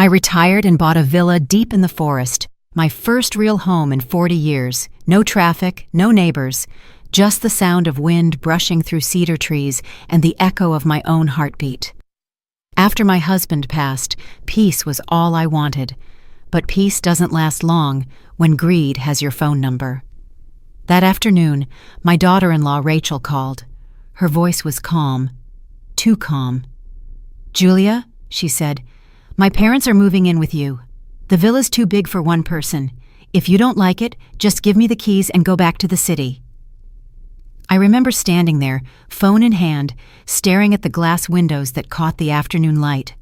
I retired and bought a villa deep in the forest, my first real home in 40 years. No traffic, no neighbors, just the sound of wind brushing through cedar trees and the echo of my own heartbeat. After my husband passed, peace was all I wanted. But peace doesn't last long when greed has your phone number. That afternoon, my daughter-in-law Rachel called. Her voice was calm, too calm. "Julia," she said, "my parents are moving in with you. The villa's too big for one person. If you don't like it, just give me the keys and go back to the city." I remember standing there, phone in hand, staring at the glass windows that caught the afternoon light.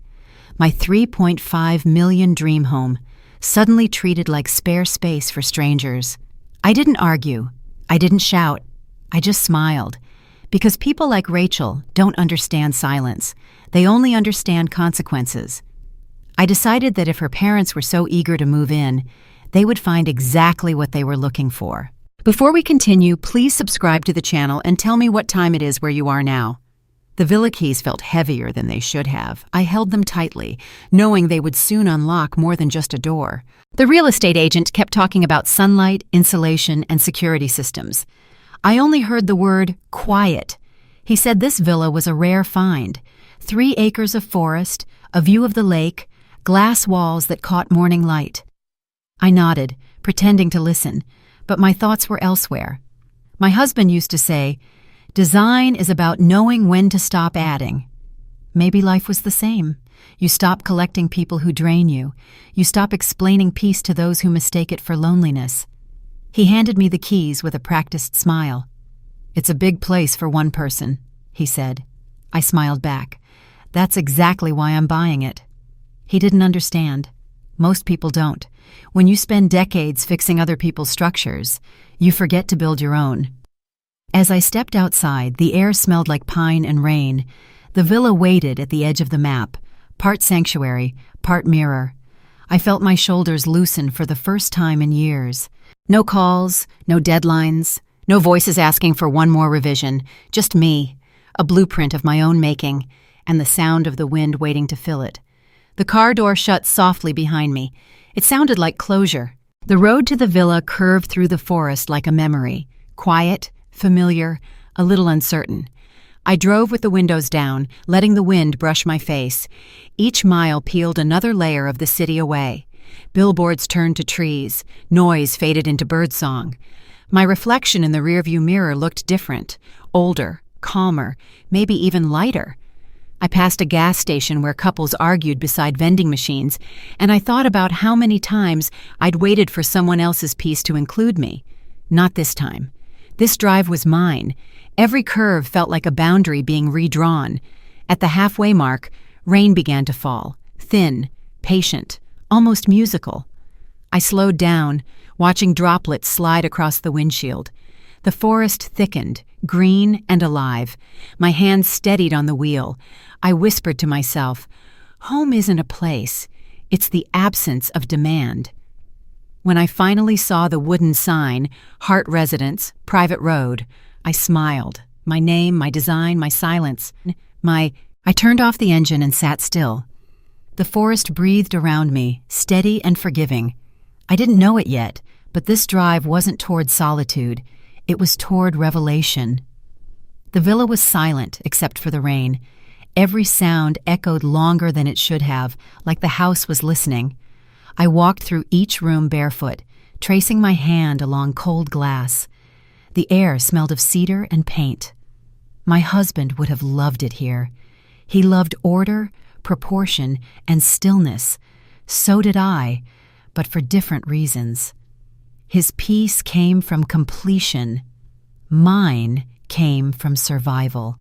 My $3.5 million dream home, suddenly treated like spare space for strangers. I didn't argue. I didn't shout. I just smiled. Because people like Rachel don't understand silence. They only understand consequences. I decided that if her parents were so eager to move in, they would find exactly what they were looking for. Before we continue, please subscribe to the channel and tell me what time it is where you are now. The villa keys felt heavier than they should have. I held them tightly, knowing they would soon unlock more than just a door. The real estate agent kept talking about sunlight, insulation, and security systems. I only heard the word quiet. He said this villa was a rare find. 3 acres of forest, a view of the lake, glass walls that caught morning light. I nodded, pretending to listen, but my thoughts were elsewhere. My husband used to say, "Design is about knowing when to stop adding." Maybe life was the same. You stop collecting people who drain you. You stop explaining peace to those who mistake it for loneliness. He handed me the keys with a practiced smile. "It's a big place for one person," he said. I smiled back. "That's exactly why I'm buying it." He didn't understand. Most people don't. When you spend decades fixing other people's structures, you forget to build your own. As I stepped outside, the air smelled like pine and rain. The villa waited at the edge of the map, part sanctuary, part mirror. I felt my shoulders loosen for the first time in years. No calls, no deadlines, no voices asking for one more revision, just me, a blueprint of my own making, and the sound of the wind waiting to fill it. The car door shut softly behind me. It sounded like closure. The road to the villa curved through the forest like a memory, quiet, familiar, a little uncertain. I drove with the windows down, letting the wind brush my face. Each mile peeled another layer of the city away. Billboards turned to trees. Noise faded into birdsong. My reflection in the rearview mirror looked different, older, calmer, maybe even lighter. I passed a gas station where couples argued beside vending machines, and I thought about how many times I'd waited for someone else's piece to include me. Not this time. This drive was mine. Every curve felt like a boundary being redrawn. At the halfway mark, rain began to fall, thin, patient, almost musical. I slowed down, watching droplets slide across the windshield. The forest thickened, green and alive. My hands steadied on the wheel. I whispered to myself, "Home isn't a place. It's the absence of demand." When I finally saw the wooden sign, Hart Residence, Private Road, I smiled. My name, my design, my silence, I turned off the engine and sat still. The forest breathed around me, steady and forgiving. I didn't know it yet, but this drive wasn't toward solitude. It was toward revelation. The villa was silent, except for the rain. Every sound echoed longer than it should have, like the house was listening. I walked through each room barefoot, tracing my hand along cold glass. The air smelled of cedar and paint. My husband would have loved it here. He loved order, proportion, and stillness. So did I, but for different reasons. His peace came from completion. Mine came from survival.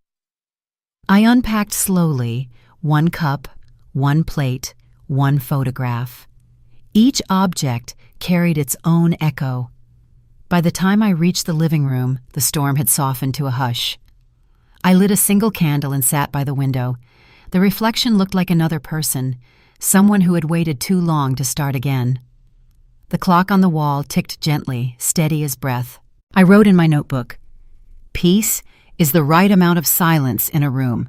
I unpacked slowly, one cup, one plate, one photograph. Each object carried its own echo. By the time I reached the living room, the storm had softened to a hush. I lit a single candle and sat by the window. The reflection looked like another person, someone who had waited too long to start again. The clock on the wall ticked gently, steady as breath. I wrote in my notebook, "Peace is the right amount of silence in a room."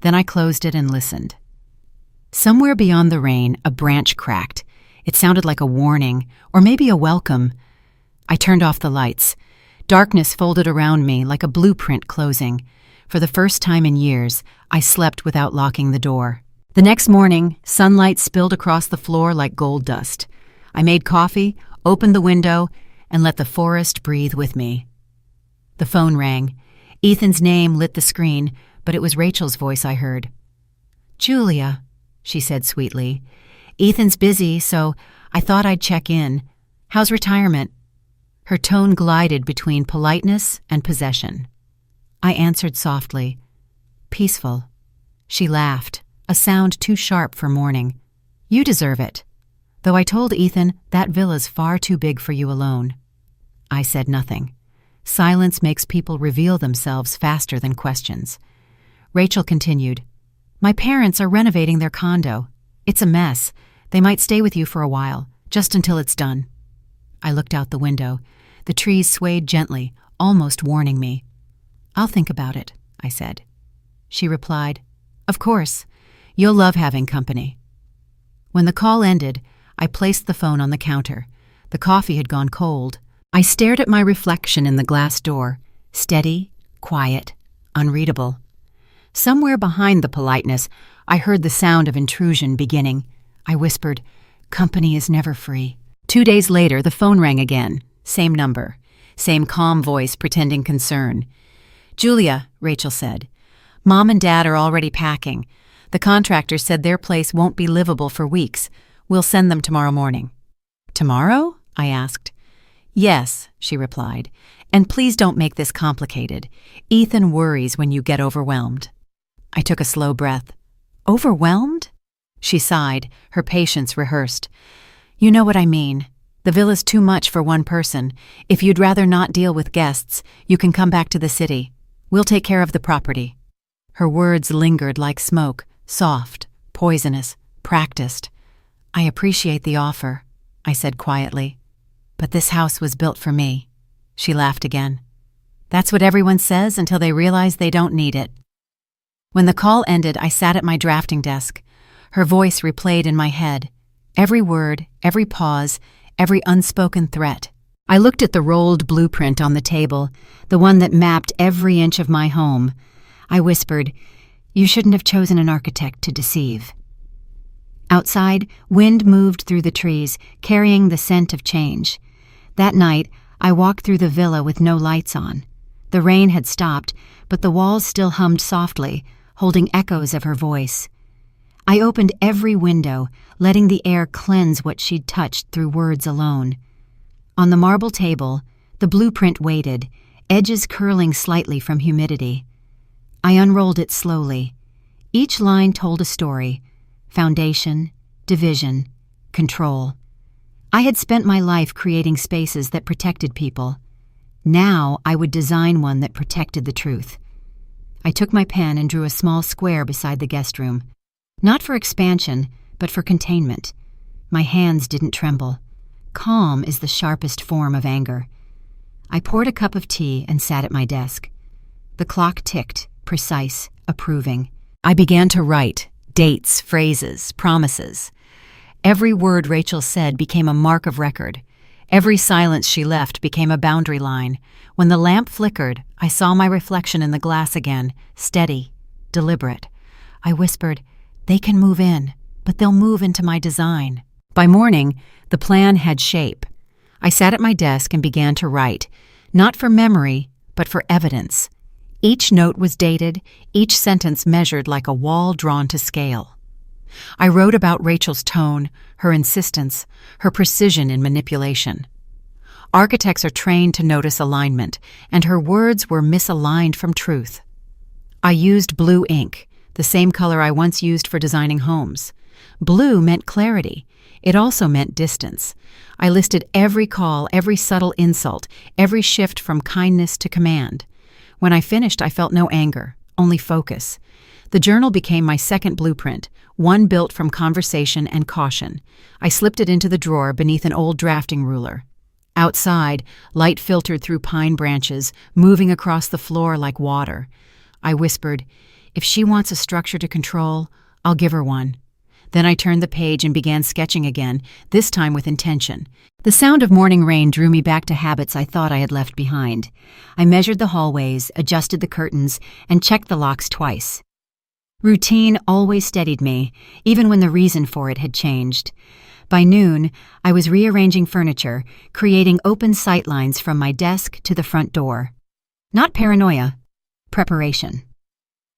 Then I closed it and listened. Somewhere beyond the rain, a branch cracked. It sounded like a warning, or maybe a welcome. I turned off the lights. Darkness folded around me like a blueprint closing. For the first time in years, I slept without locking the door. The next morning, sunlight spilled across the floor like gold dust. I made coffee, opened the window, and let the forest breathe with me. The phone rang. Ethan's name lit the screen, but it was Rachel's voice I heard. "Julia," she said sweetly. "Ethan's busy, so I thought I'd check in. How's retirement?" Her tone glided between politeness and possession. I answered softly, "Peaceful." She laughed, a sound too sharp for morning. "You deserve it. Though I told Ethan that villa's far too big for you alone." I said nothing. Silence makes people reveal themselves faster than questions. Rachel continued, "My parents are renovating their condo. It's a mess. They might stay with you for a while, just until it's done." I looked out the window. The trees swayed gently, almost warning me. "I'll think about it," I said. She replied, "Of course. You'll love having company." When the call ended, I placed the phone on the counter. The coffee had gone cold. I stared at my reflection in the glass door, steady, quiet, unreadable. Somewhere behind the politeness, I heard the sound of intrusion beginning. I whispered, "Company is never free." 2 days later, the phone rang again. Same number. Same calm voice pretending concern. "Julia," Rachel said, "Mom and Dad are already packing. The contractor said their place won't be livable for weeks. We'll send them tomorrow morning." "Tomorrow?" I asked. "Yes," she replied, "and please don't make this complicated. Ethan worries when you get overwhelmed." I took a slow breath. "Overwhelmed?" She sighed, her patience rehearsed. "You know what I mean. The villa's too much for one person. If you'd rather not deal with guests, you can come back to the city. We'll take care of the property." Her words lingered like smoke, soft, poisonous, practiced. "I appreciate the offer," I said quietly. "But this house was built for me." She laughed again. "That's what everyone says until they realize they don't need it." When the call ended, I sat at my drafting desk. Her voice replayed in my head. Every word, every pause, every unspoken threat. I looked at the rolled blueprint on the table, the one that mapped every inch of my home. I whispered, "You shouldn't have chosen an architect to deceive." Outside, wind moved through the trees, carrying the scent of change. That night, I walked through the villa with no lights on. The rain had stopped, but the walls still hummed softly, holding echoes of her voice. I opened every window, letting the air cleanse what she'd touched through words alone. On the marble table, the blueprint waited, edges curling slightly from humidity. I unrolled it slowly. Each line told a story: foundation, division, control. I had spent my life creating spaces that protected people. Now I would design one that protected the truth. I took my pen and drew a small square beside the guest room. Not for expansion, but for containment. My hands didn't tremble. Calm is the sharpest form of anger. I poured a cup of tea and sat at my desk. The clock ticked, precise, approving. I began to write, dates, phrases, promises. Every word Rachel said became a mark of record. Every silence she left became a boundary line. When the lamp flickered, I saw my reflection in the glass again, steady, deliberate. I whispered, "They can move in, but they'll move into my design." By morning, the plan had shape. I sat at my desk and began to write, not for memory, but for evidence. Each note was dated, each sentence measured like a wall drawn to scale. I wrote about Rachel's tone, her insistence, her precision in manipulation. Architects are trained to notice alignment, and her words were misaligned from truth. I used blue ink, the same color I once used for designing homes. Blue meant clarity. It also meant distance. I listed every call, every subtle insult, every shift from kindness to command. When I finished, I felt no anger, only focus. The journal became my second blueprint, one built from conversation and caution. I slipped it into the drawer beneath an old drafting ruler. Outside, light filtered through pine branches, moving across the floor like water. I whispered, "If she wants a structure to control, I'll give her one." Then I turned the page and began sketching again, this time with intention. The sound of morning rain drew me back to habits I thought I had left behind. I measured the hallways, adjusted the curtains, and checked the locks twice. Routine always steadied me, even when the reason for it had changed. By noon, I was rearranging furniture, creating open sightlines from my desk to the front door. Not paranoia, preparation.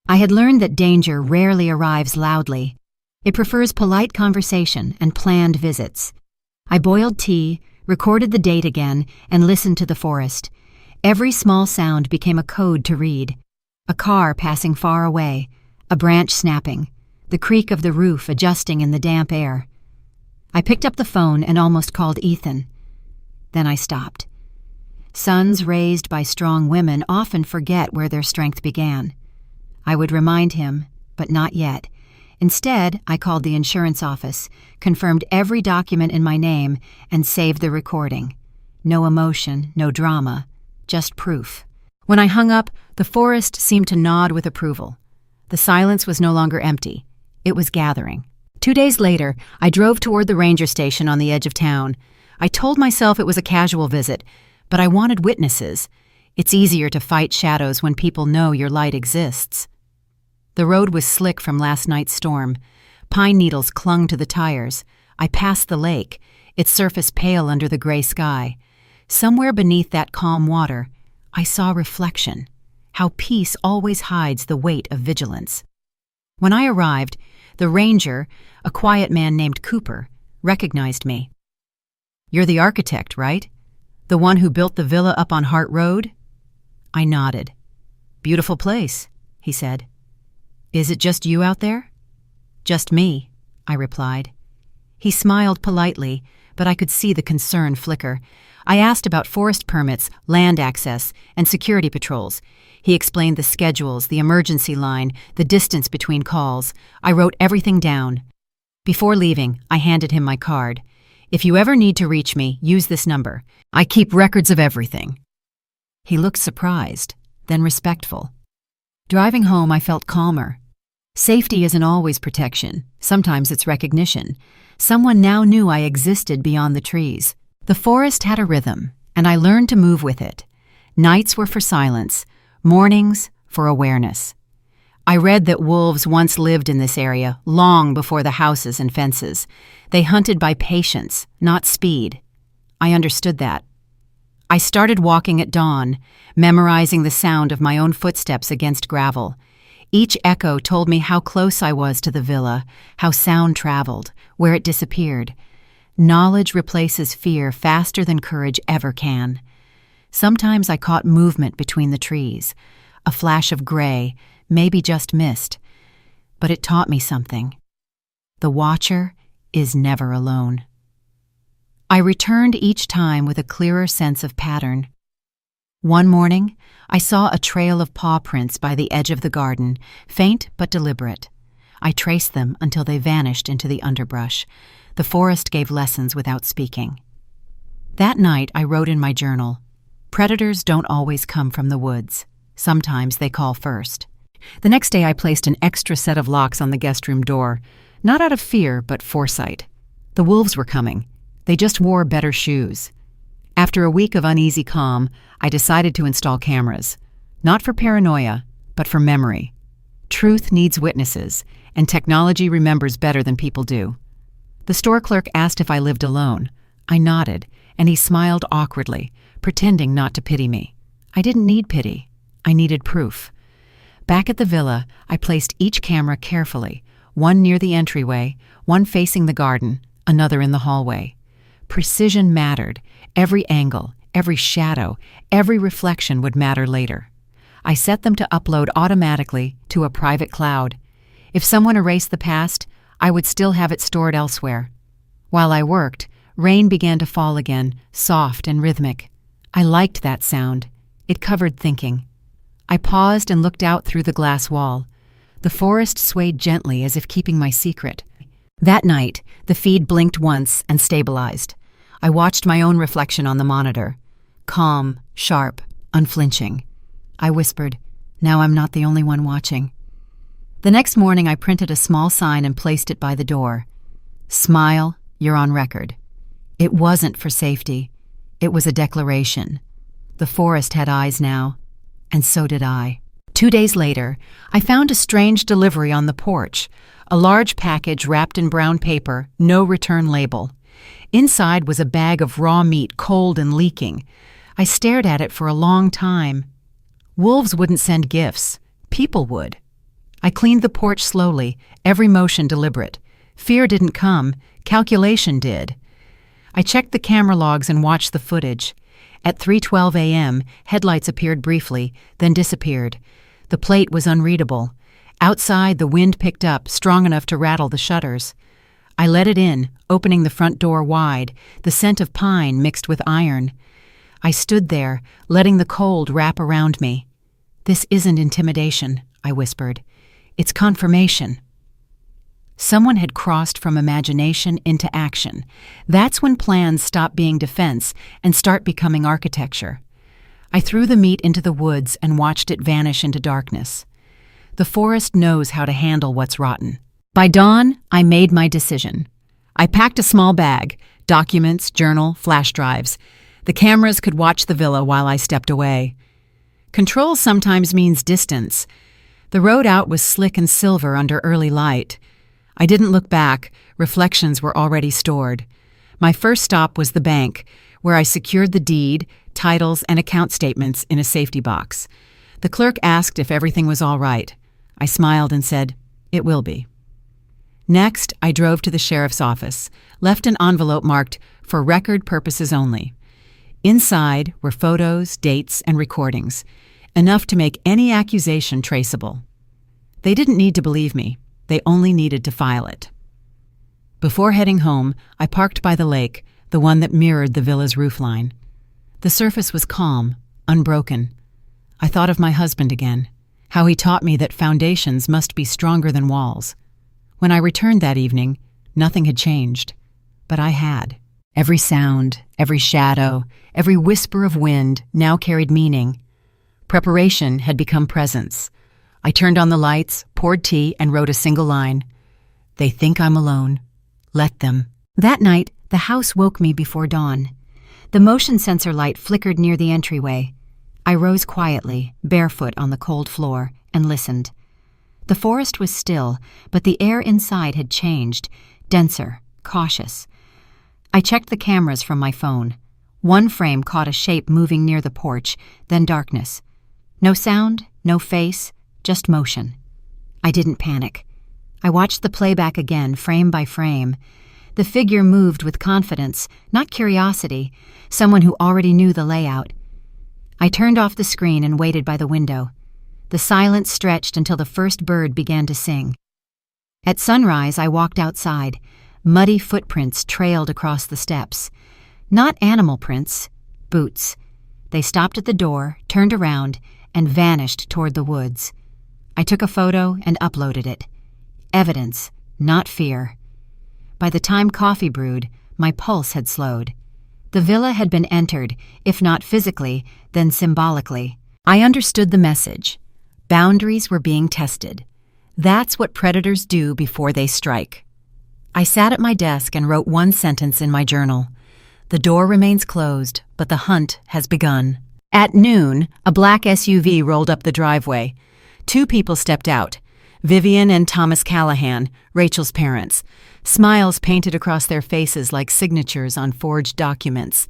I had learned that danger rarely arrives loudly. It prefers polite conversation and planned visits. I boiled tea, recorded the date again, and listened to the forest. Every small sound became a code to read. A car passing far away, a branch snapping, the creak of the roof adjusting in the damp air. I picked up the phone and almost called Ethan. Then I stopped. Sons raised by strong women often forget where their strength began. I would remind him, but not yet. Instead, I called the insurance office, confirmed every document in my name, and saved the recording. No emotion, no drama, just proof. When I hung up, the forest seemed to nod with approval. The silence was no longer empty. It was gathering. 2 days later, I drove toward the ranger station on the edge of town. I told myself it was a casual visit, but I wanted witnesses. It's easier to fight shadows when people know your light exists. The road was slick from last night's storm. Pine needles clung to the tires. I passed the lake, its surface pale under the gray sky. Somewhere beneath that calm water, I saw reflection, how peace always hides the weight of vigilance. When I arrived, the ranger, a quiet man named Cooper, recognized me. "You're the architect, right? The one who built the villa up on Hart Road?" I nodded. "Beautiful place," he said. "Is it just you out there?" "Just me," I replied. He smiled politely, but I could see the concern flicker. I asked about forest permits, land access, and security patrols. He explained the schedules, the emergency line, the distance between calls. I wrote everything down. Before leaving, I handed him my card. "If you ever need to reach me, use this number. I keep records of everything." He looked surprised, then respectful. Driving home, I felt calmer. Safety isn't always protection. Sometimes it's recognition. Someone now knew I existed beyond the trees. The forest had a rhythm, and I learned to move with it. Nights were for silence, mornings for awareness. I read that wolves once lived in this area, long before the houses and fences. They hunted by patience, not speed. I understood that. I started walking at dawn, memorizing the sound of my own footsteps against gravel. Each echo told me how close I was to the villa, how sound traveled, where it disappeared. Knowledge replaces fear faster than courage ever can. Sometimes I caught movement between the trees, a flash of gray, maybe just mist. But it taught me something. The watcher is never alone. I returned each time with a clearer sense of pattern. One morning, I saw a trail of paw prints by the edge of the garden, faint but deliberate. I traced them until they vanished into the underbrush. The forest gave lessons without speaking. That night, I wrote in my journal, "Predators don't always come from the woods. Sometimes they call first." The next day, I placed an extra set of locks on the guest room door, not out of fear, but foresight. The wolves were coming. They just wore better shoes. After a week of uneasy calm, I decided to install cameras. Not for paranoia, but for memory. Truth needs witnesses, and technology remembers better than people do. The store clerk asked if I lived alone. I nodded, and he smiled awkwardly, pretending not to pity me. I didn't need pity. I needed proof. Back at the villa, I placed each camera carefully, one near the entryway, one facing the garden, another in the hallway. Precision mattered. Every angle, every shadow, every reflection would matter later. I set them to upload automatically to a private cloud. If someone erased the past, I would still have it stored elsewhere. While I worked, rain began to fall again, soft and rhythmic. I liked that sound. It covered thinking. I paused and looked out through the glass wall. The forest swayed gently as if keeping my secret. That night, the feed blinked once and stabilized. I watched my own reflection on the monitor. Calm, sharp, unflinching. I whispered, "Now I'm not the only one watching." The next morning, I printed a small sign and placed it by the door. Smile, you're on record. It wasn't for safety. It was a declaration. The forest had eyes now, and so did I. 2 days later, I found a strange delivery on the porch, a large package wrapped in brown paper, no return label. Inside was a bag of raw meat, cold and leaking. I stared at it for a long time. Wolves wouldn't send gifts. People would. I cleaned the porch slowly, every motion deliberate. Fear didn't come, calculation did. I checked the camera logs and watched the footage. At 3:12 a.m., headlights appeared briefly, then disappeared. The plate was unreadable. Outside, the wind picked up, strong enough to rattle the shutters. I let it in, opening the front door wide, the scent of pine mixed with iron. I stood there, letting the cold wrap around me. "This isn't intimidation," I whispered. "It's confirmation." Someone had crossed from imagination into action. That's when plans stop being defense and start becoming architecture. I threw the meat into the woods and watched it vanish into darkness. The forest knows how to handle what's rotten. By dawn, I made my decision. I packed a small bag, documents, journal, flash drives. The cameras could watch the villa while I stepped away. Control sometimes means distance. The road out was slick and silver under early light. I didn't look back. Reflections were already stored. My first stop was the bank, where I secured the deed, titles, and account statements in a safety box. The clerk asked if everything was all right. I smiled and said, "It will be." Next, I drove to the sheriff's office, left an envelope marked "For record purposes only." Inside were photos, dates, and recordings, enough to make any accusation traceable. They didn't need to believe me. They only needed to file it. Before heading home, I parked by the lake, the one that mirrored the villa's roofline. The surface was calm, unbroken. I thought of my husband again, how he taught me that foundations must be stronger than walls. When I returned that evening, nothing had changed, but I had. Every sound, every shadow, every whisper of wind now carried meaning. Preparation had become presence. I turned on the lights, poured tea, and wrote a single line. "They think I'm alone. Let them." That night, the house woke me before dawn. The motion sensor light flickered near the entryway. I rose quietly, barefoot on the cold floor, and listened. The forest was still, but the air inside had changed, denser, cautious. I checked the cameras from my phone. One frame caught a shape moving near the porch, then darkness. No sound, no face, just motion. I didn't panic. I watched the playback again, frame by frame. The figure moved with confidence, not curiosity, someone who already knew the layout. I turned off the screen and waited by the window. The silence stretched until the first bird began to sing. At sunrise, I walked outside. Muddy footprints trailed across the steps. Not animal prints, boots. They stopped at the door, turned around, and vanished toward the woods. I took a photo and uploaded it. Evidence, not fear. By the time coffee brewed, my pulse had slowed. The villa had been entered, if not physically, then symbolically. I understood the message. Boundaries were being tested. That's what predators do before they strike. I sat at my desk and wrote one sentence in my journal. The door remains closed, but the hunt has begun. At noon, a black SUV rolled up the driveway. 2 people stepped out, Vivian and Thomas Callahan, Rachel's parents. Smiles painted across their faces like signatures on forged documents.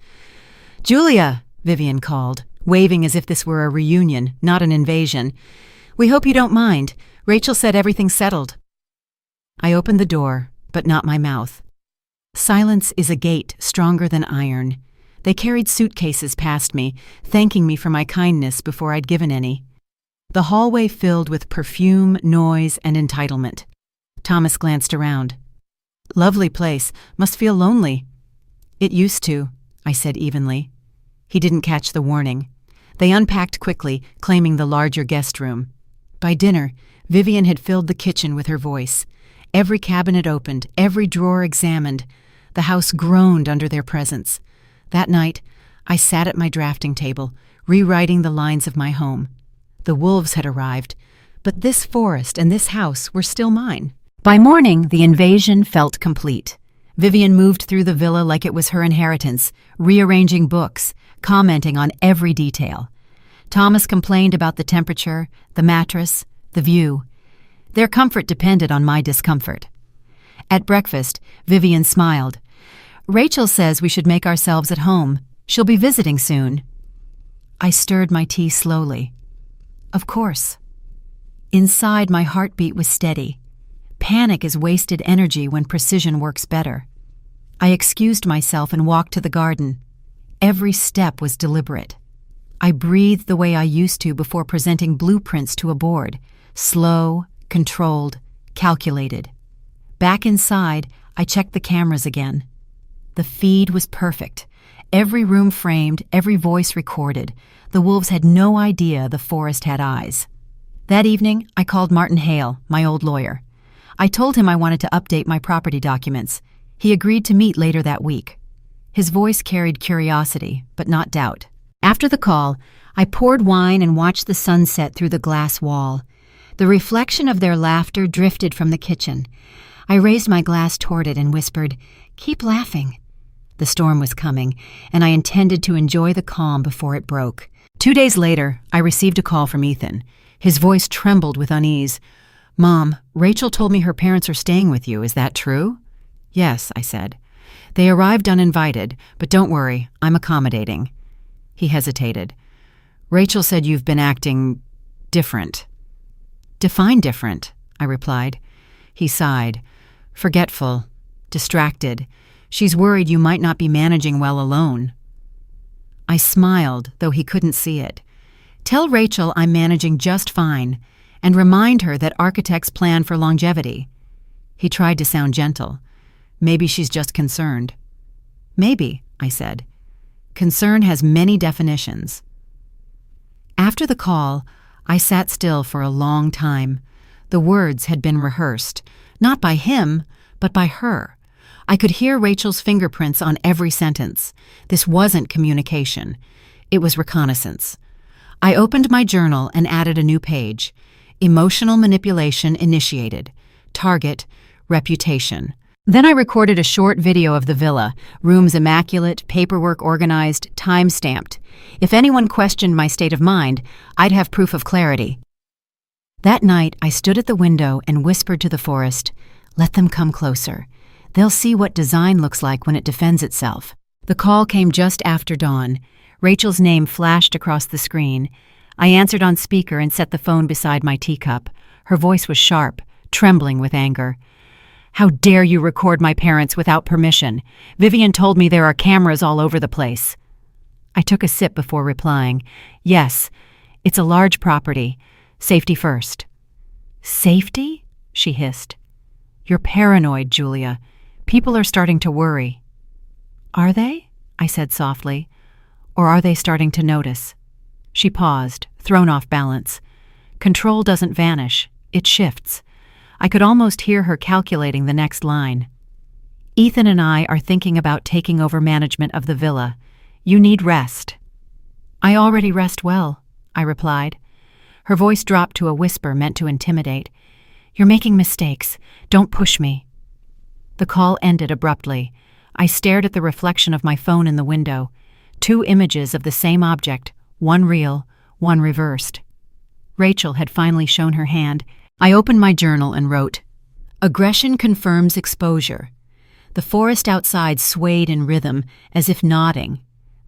"Julia," Vivian called, waving as if this were a reunion, not an invasion. "We hope you don't mind. Rachel said everything's settled." I opened the door, but not my mouth. Silence is a gate stronger than iron. They carried suitcases past me, thanking me for my kindness before I'd given any. The hallway filled with perfume, noise, and entitlement. Thomas glanced around. "Lovely place. Must feel lonely." "It used to," I said evenly. He didn't catch the warning. They unpacked quickly, claiming the larger guest room. By dinner, Vivian had filled the kitchen with her voice. Every cabinet opened, every drawer examined. The house groaned under their presence. That night, I sat at my drafting table, rewriting the lines of my home. The wolves had arrived, but this forest and this house were still mine. By morning, the invasion felt complete. Vivian moved through the villa like it was her inheritance, rearranging books, commenting on every detail. Thomas complained about the temperature, the mattress, the view. Their comfort depended on my discomfort. At breakfast, Vivian smiled. "Rachel says we should make ourselves at home. She'll be visiting soon." I stirred my tea slowly. Of course. Inside, my heartbeat was steady. Panic is wasted energy when precision works better. I excused myself and walked to the garden. Every step was deliberate. I breathed the way I used to before presenting blueprints to a board. Slow, controlled, calculated. Back inside, I checked the cameras again. The feed was perfect. Every room framed, every voice recorded. The wolves had no idea the forest had eyes. That evening, I called Martin Hale, my old lawyer. I told him I wanted to update my property documents. He agreed to meet later that week. His voice carried curiosity, but not doubt. After the call, I poured wine and watched the sunset through the glass wall. The reflection of their laughter drifted from the kitchen. I raised my glass toward it and whispered, "Keep laughing." The storm was coming, and I intended to enjoy the calm before it broke. 2 days later, I received a call from Ethan. His voice trembled with unease. "Mom, Rachel told me her parents are staying with you. Is that true?" "Yes," I said. "They arrived uninvited, but don't worry, I'm accommodating." He hesitated. "Rachel said you've been acting different." "Define different," I replied. He sighed. "Forgetful, distracted. She's worried you might not be managing well alone." I smiled, though he couldn't see it. "Tell Rachel I'm managing just fine, and remind her that architects plan for longevity." He tried to sound gentle. "Maybe she's just concerned." "Maybe," I said. "Concern has many definitions." After the call, I sat still for a long time. The words had been rehearsed, not by him, but by her. I could hear Rachel's fingerprints on every sentence. This wasn't communication. It was reconnaissance. I opened my journal and added a new page. Emotional manipulation initiated. Target, reputation. Then I recorded a short video of the villa, rooms immaculate, paperwork organized, time-stamped. If anyone questioned my state of mind, I'd have proof of clarity. That night, I stood at the window and whispered to the forest, "Let them come closer. They'll see what design looks like when it defends itself." The call came just after dawn. Rachel's name flashed across the screen. I answered on speaker and set the phone beside my teacup. Her voice was sharp, trembling with anger. "How dare you record my parents without permission? Vivian told me there are cameras all over the place." I took a sip before replying. "Yes, it's a large property. Safety first." "Safety?" she hissed. "You're paranoid, Julia. People are starting to worry." "Are they?" I said softly. "Or are they starting to notice?" She paused, thrown off balance. Control doesn't vanish, it shifts. I could almost hear her calculating the next line. "Ethan and I are thinking about taking over management of the villa. You need rest." "I already rest well," I replied. Her voice dropped to a whisper meant to intimidate. "You're making mistakes. Don't push me." The call ended abruptly. I stared at the reflection of my phone in the window. 2 images of the same object, one real, one reversed. Rachel had finally shown her hand. I opened my journal and wrote, "Aggression confirms exposure." The forest outside swayed in rhythm, as if nodding.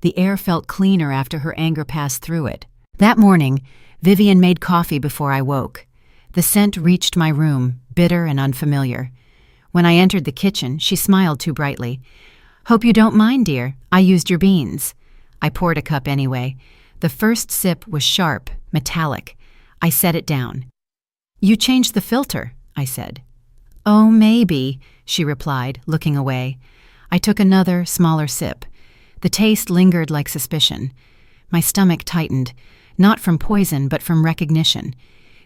The air felt cleaner after her anger passed through it. That morning, Vivian made coffee before I woke. The scent reached my room, bitter and unfamiliar. When I entered the kitchen, she smiled too brightly. "Hope you don't mind, dear. I used your beans." I poured a cup anyway. The first sip was sharp, metallic. I set it down. "You changed the filter," I said. "Oh, maybe," she replied, looking away. I took another, smaller sip. The taste lingered like suspicion. My stomach tightened, not from poison, but from recognition.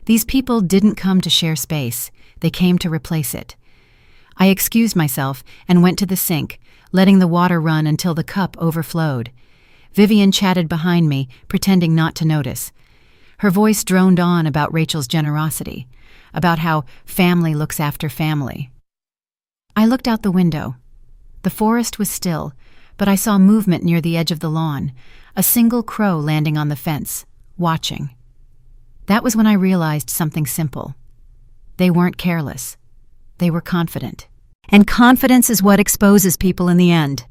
These people didn't come to share space. They came to replace it. I excused myself and went to the sink, letting the water run until the cup overflowed. Vivian chatted behind me, pretending not to notice. Her voice droned on about Rachel's generosity, about how family looks after family. I looked out the window. The forest was still, but I saw movement near the edge of the lawn, a single crow landing on the fence, watching. That was when I realized something simple. They weren't careless. They were confident. And confidence is what exposes people in the end.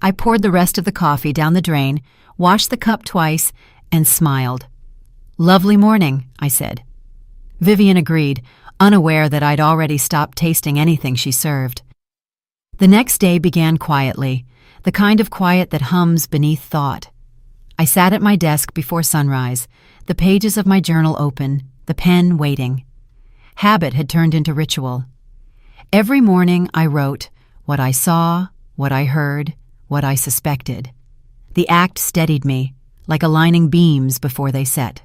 I poured the rest of the coffee down the drain, washed the cup twice, and smiled. "Lovely morning," I said. Vivian agreed, unaware that I'd already stopped tasting anything she served. The next day began quietly, the kind of quiet that hums beneath thought. I sat at my desk before sunrise, the pages of my journal open, the pen waiting. Habit had turned into ritual. Every morning I wrote what I saw, what I heard, what I suspected. The act steadied me, like aligning beams before they set.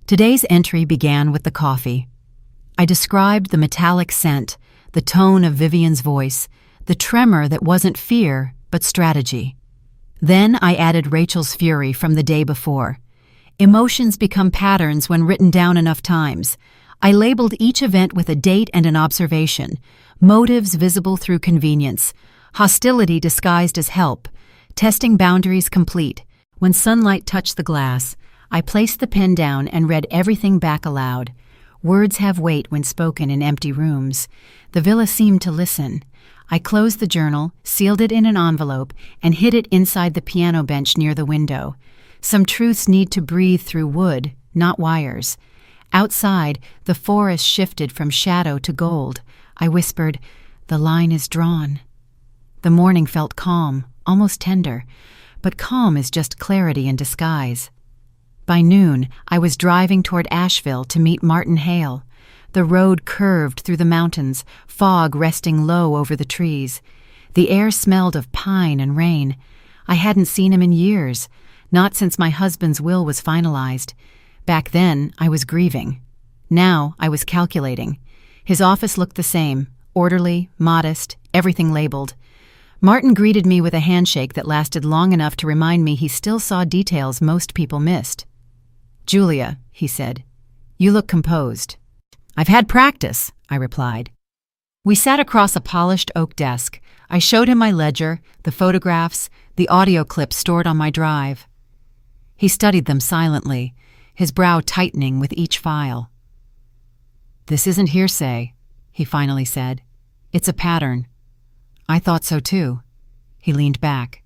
Today's entry began with the coffee. I described the metallic scent, the tone of Vivian's voice, the tremor that wasn't fear, but strategy. Then I added Rachel's fury from the day before. Emotions become patterns when written down enough times. I labeled each event with a date and an observation, motives visible through convenience, hostility disguised as help, testing boundaries complete. When sunlight touched the glass, I placed the pen down and read everything back aloud. Words have weight when spoken in empty rooms. The villa seemed to listen. I closed the journal, sealed it in an envelope, and hid it inside the piano bench near the window. Some truths need to breathe through wood, not wires. Outside, the forest shifted from shadow to gold. I whispered, "The line is drawn." The morning felt calm, almost tender, but calm is just clarity in disguise. By noon, I was driving toward Asheville to meet Martin Hale. The road curved through the mountains, fog resting low over the trees. The air smelled of pine and rain. I hadn't seen him in years, not since my husband's will was finalized. Back then, I was grieving. Now, I was calculating. His office looked the same, orderly, modest, everything labeled. Martin greeted me with a handshake that lasted long enough to remind me he still saw details most people missed. "Julia," he said, "you look composed." "I've had practice," I replied. We sat across a polished oak desk. I showed him my ledger, the photographs, the audio clips stored on my drive. He studied them silently, his brow tightening with each file. "This isn't hearsay," he finally said. "It's a pattern." "I thought so too." He leaned back.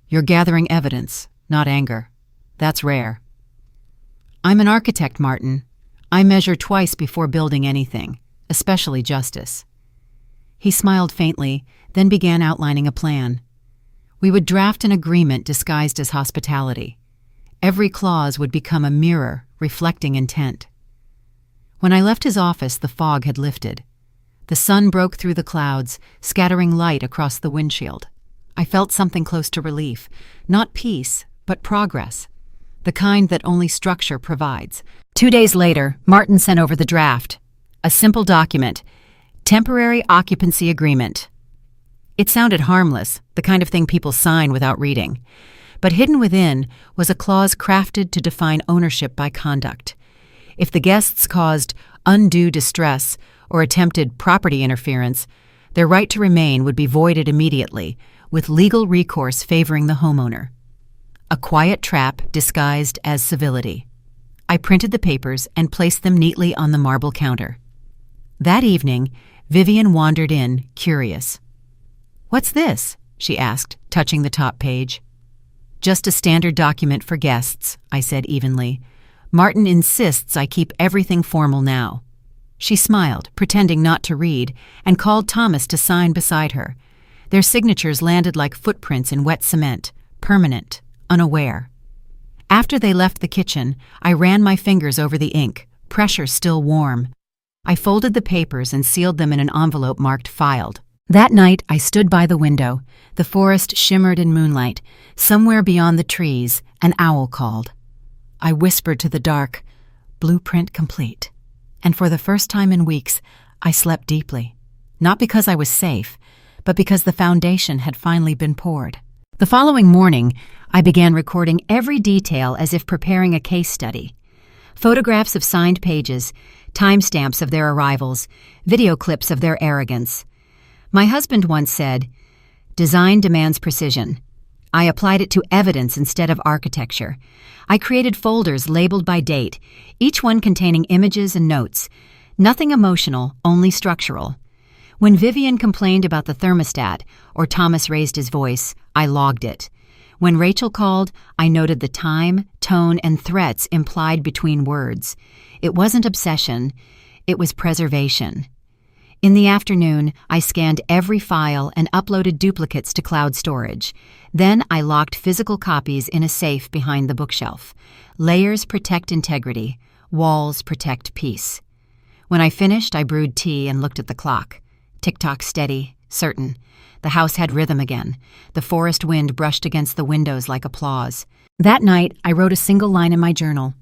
"You're gathering evidence, not anger. That's rare." "I'm an architect, Martin. I measure twice before building anything, especially justice." He smiled faintly, then began outlining a plan. We would draft an agreement disguised as hospitality. Every clause would become a mirror, reflecting intent. When I left his office, the fog had lifted. The sun broke through the clouds, scattering light across the windshield. I felt something close to relief, not peace, but progress, the kind that only structure provides. 2 days later, Martin sent over the draft, a simple document, temporary occupancy agreement. It sounded harmless, the kind of thing people sign without reading. But hidden within was a clause crafted to define ownership by conduct. If the guests caused undue distress or attempted property interference, their right to remain would be voided immediately, with legal recourse favoring the homeowner. A quiet trap disguised as civility. I printed the papers and placed them neatly on the marble counter. That evening, Vivian wandered in, curious. "What's this?" she asked, touching the top page. "Just a standard document for guests," I said evenly. "Martin insists I keep everything formal now." She smiled, pretending not to read, and called Thomas to sign beside her. Their signatures landed like footprints in wet cement, permanent, unaware. After they left the kitchen, I ran my fingers over the ink, pressure still warm. I folded the papers and sealed them in an envelope marked filed. That night, I stood by the window. The forest shimmered in moonlight. Somewhere beyond the trees, an owl called. I whispered to the dark, "Blueprint complete." And for the first time in weeks, I slept deeply. Not because I was safe, but because the foundation had finally been poured. The following morning, I began recording every detail as if preparing a case study. Photographs of signed pages, timestamps of their arrivals, video clips of their arrogance. My husband once said, "Design demands precision." I applied it to evidence instead of architecture. I created folders labeled by date, each one containing images and notes. Nothing emotional, only structural. When Vivian complained about the thermostat or Thomas raised his voice, I logged it. When Rachel called, I noted the time, tone, and threats implied between words. It wasn't obsession, it was preservation. In the afternoon, I scanned every file and uploaded duplicates to cloud storage. Then I locked physical copies in a safe behind the bookshelf. Layers protect integrity, walls protect peace. When I finished, I brewed tea and looked at the clock. Tick-tock steady, certain. The house had rhythm again. The forest wind brushed against the windows like applause. That night, I wrote a single line in my journal.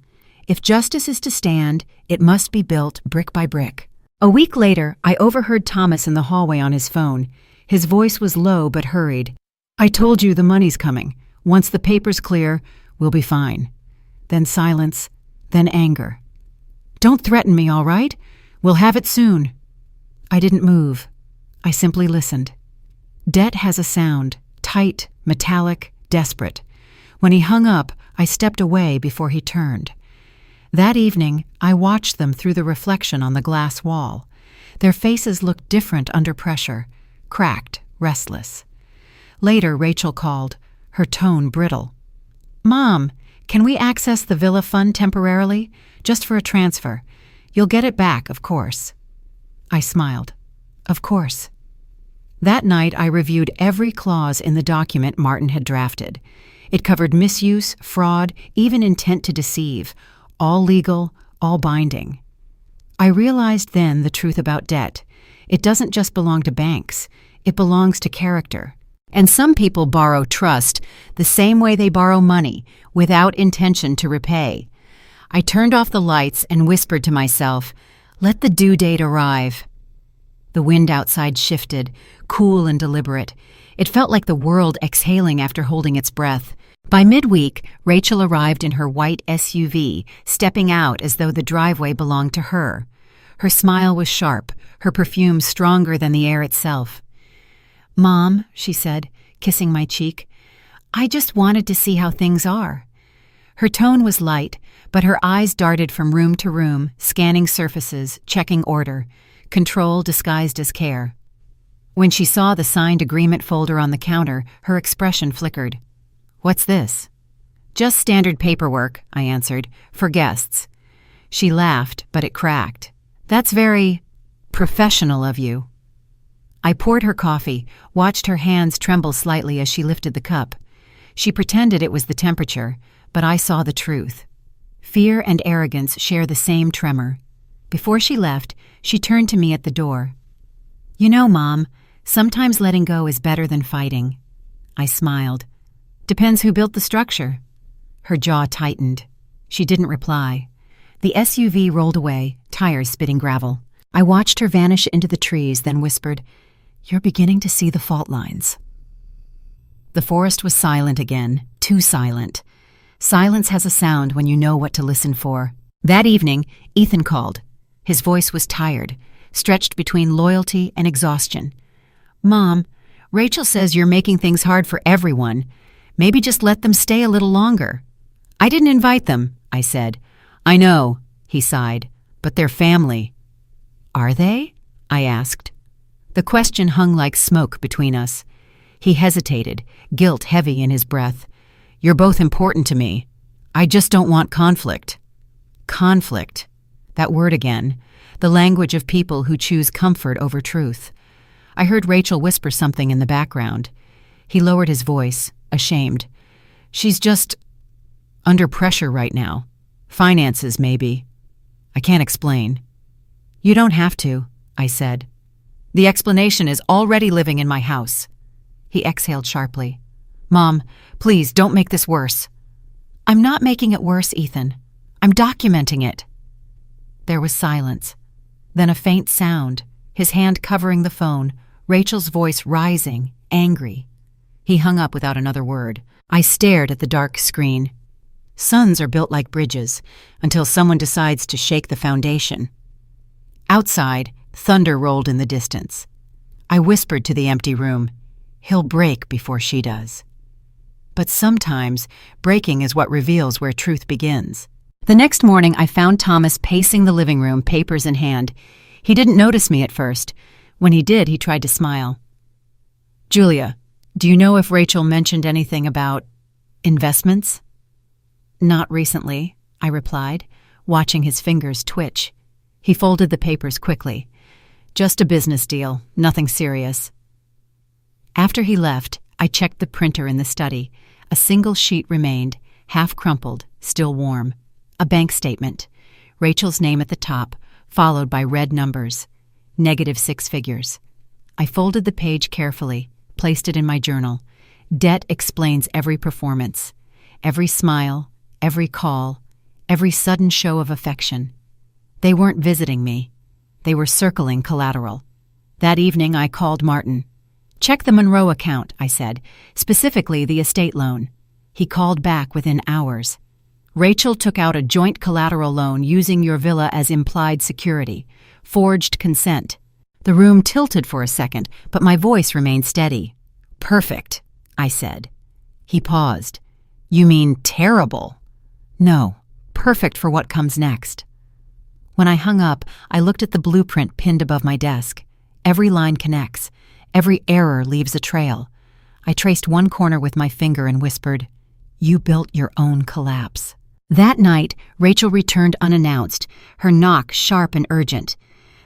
If justice is to stand, it must be built brick by brick. A week later, I overheard Thomas in the hallway on his phone. His voice was low but hurried. "I told you the money's coming. Once the paper's clear, we'll be fine." Then silence, then anger. "Don't threaten me, all right? We'll have it soon." I didn't move. I simply listened. Debt has a sound, tight, metallic, desperate. When he hung up, I stepped away before he turned. That evening, I watched them through the reflection on the glass wall. Their faces looked different under pressure, cracked, restless. Later, Rachel called, her tone brittle. "Mom, can we access the villa fund temporarily? Just for a transfer. You'll get it back, of course." I smiled. Of course. That night, I reviewed every clause in the document Martin had drafted. It covered misuse, fraud, even intent to deceive, all legal, all binding. I realized then the truth about debt. It doesn't just belong to banks. It belongs to character. And some people borrow trust the same way they borrow money, without intention to repay. I turned off the lights and whispered to myself, "Let the due date arrive." The wind outside shifted, cool and deliberate. It felt like the world exhaling after holding its breath. By midweek, Rachel arrived in her white SUV, stepping out as though the driveway belonged to her. Her smile was sharp, her perfume stronger than the air itself. "Mom," she said, kissing my cheek, "I just wanted to see how things are." Her tone was light, but her eyes darted from room to room, scanning surfaces, checking order. Control disguised as care. When she saw the signed agreement folder on the counter, her expression flickered. "What's this?" "Just standard paperwork," I answered, "for guests." She laughed, but it cracked. "That's very professional of you." I poured her coffee, watched her hands tremble slightly as she lifted the cup. She pretended it was the temperature, but I saw the truth. Fear and arrogance share the same tremor. Before she left, she turned to me at the door. "You know, Mom, sometimes letting go is better than fighting." I smiled. "Depends who built the structure." Her jaw tightened. She didn't reply. The SUV rolled away, tires spitting gravel. I watched her vanish into the trees, then whispered, "You're beginning to see the fault lines." The forest was silent again, too silent. Silence has a sound when you know what to listen for. That evening, Ethan called. His voice was tired, stretched between loyalty and exhaustion. "Mom, Rachel says you're making things hard for everyone. Maybe just let them stay a little longer." "I didn't invite them," I said. "I know," he sighed, "but they're family." "Are they?" I asked. The question hung like smoke between us. He hesitated, guilt heavy in his breath. "You're both important to me. I just don't want conflict." Conflict. That word again. The language of people who choose comfort over truth. I heard Rachel whisper something in the background. He lowered his voice, ashamed. "She's just under pressure right now. Finances, maybe. I can't explain." "You don't have to," I said. "The explanation is already living in my house." He exhaled sharply. "Mom, please don't make this worse." "I'm not making it worse, Ethan. I'm documenting it." There was silence. Then a faint sound, his hand covering the phone, Rachel's voice rising, angry. He hung up without another word. I stared at the dark screen. Suns are built like bridges until someone decides to shake the foundation. Outside, thunder rolled in the distance. I whispered to the empty room, "He'll break before she does." But sometimes, breaking is what reveals where truth begins. The next morning, I found Thomas pacing the living room, papers in hand. He didn't notice me at first. When he did, he tried to smile. "Julia, do you know if Rachel mentioned anything about investments?" "Not recently," I replied, watching his fingers twitch. He folded the papers quickly. "Just a business deal, nothing serious." After he left, I checked the printer in the study. A single sheet remained, half crumpled, still warm. A bank statement. Rachel's name at the top, followed by red numbers. -6 figures. I folded the page carefully, placed it in my journal. Debt explains every performance, every smile, every call, every sudden show of affection. They weren't visiting me. They were circling collateral. That evening I called Martin. "Check the Monroe account," I said, specifically the estate loan. He called back within hours. "Rachel took out a joint collateral loan using your villa as implied security. Forged consent." The room tilted for a second, but my voice remained steady. "Perfect," I said. He paused. "You mean terrible?" "No, perfect for what comes next." When I hung up, I looked at the blueprint pinned above my desk. Every line connects. Every error leaves a trail. I traced one corner with my finger and whispered, "You built your own collapse." That night, Rachel returned unannounced, her knock sharp and urgent.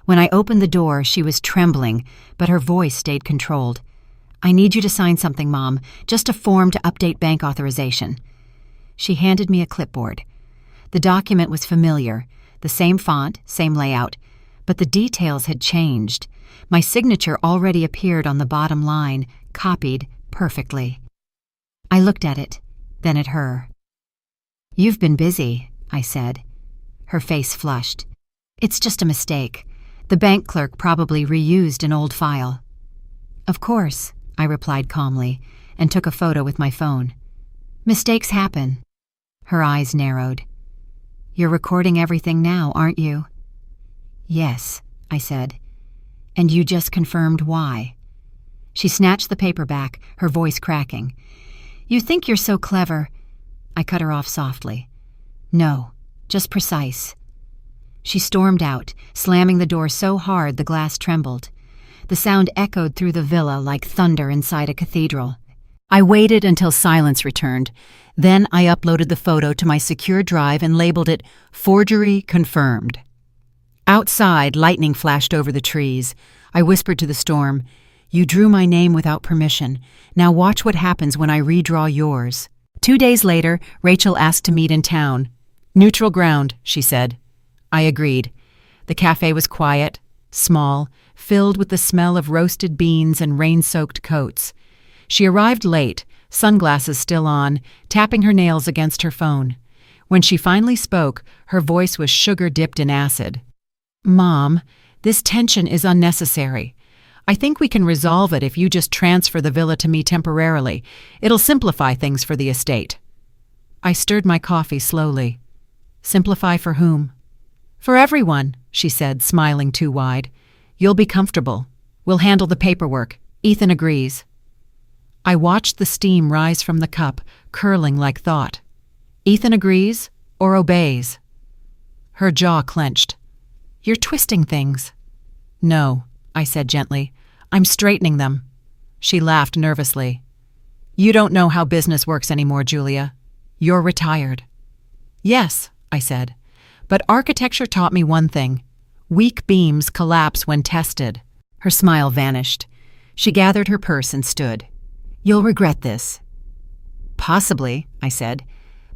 When I opened the door, she was trembling, but her voice stayed controlled. "I need you to sign something, Mom, just a form to update bank authorization." She handed me a clipboard. The document was familiar, the same font, same layout, but the details had changed. My signature already appeared on the bottom line, copied perfectly. I looked at it, then at her. "You've been busy," I said. Her face flushed. "It's just a mistake. The bank clerk probably reused an old file." "Of course," I replied calmly, and took a photo with my phone. "Mistakes happen." Her eyes narrowed. "You're recording everything now, aren't you?" "Yes," I said. "And you just confirmed why." She snatched the paper back, her voice cracking. "You think you're so clever." I cut her off softly. "No, just precise." She stormed out, slamming the door so hard the glass trembled. The sound echoed through the villa like thunder inside a cathedral. I waited until silence returned. Then I uploaded the photo to my secure drive and labeled it "Forgery Confirmed." Outside, lightning flashed over the trees. I whispered to the storm, "You drew my name without permission. Now watch what happens when I redraw yours." 2 days later, Rachel asked to meet in town. "Neutral ground," she said. I agreed. The cafe was quiet, small, filled with the smell of roasted beans and rain-soaked coats. She arrived late, sunglasses still on, tapping her nails against her phone. When she finally spoke, her voice was sugar-dipped in acid. "Mom, this tension is unnecessary. I think we can resolve it if you just transfer the villa to me temporarily. It'll simplify things for the estate." I stirred my coffee slowly. "Simplify for whom?" "For everyone," she said, smiling too wide. "You'll be comfortable. We'll handle the paperwork. Ethan agrees." I watched the steam rise from the cup, curling like thought. Ethan agrees or obeys? Her jaw clenched. "You're twisting things." "No," I said gently. "I'm straightening them." She laughed nervously. "You don't know how business works anymore, Julia. You're retired." "Yes," I said. "But architecture taught me one thing. Weak beams collapse when tested." Her smile vanished. She gathered her purse and stood. "You'll regret this." "Possibly," I said,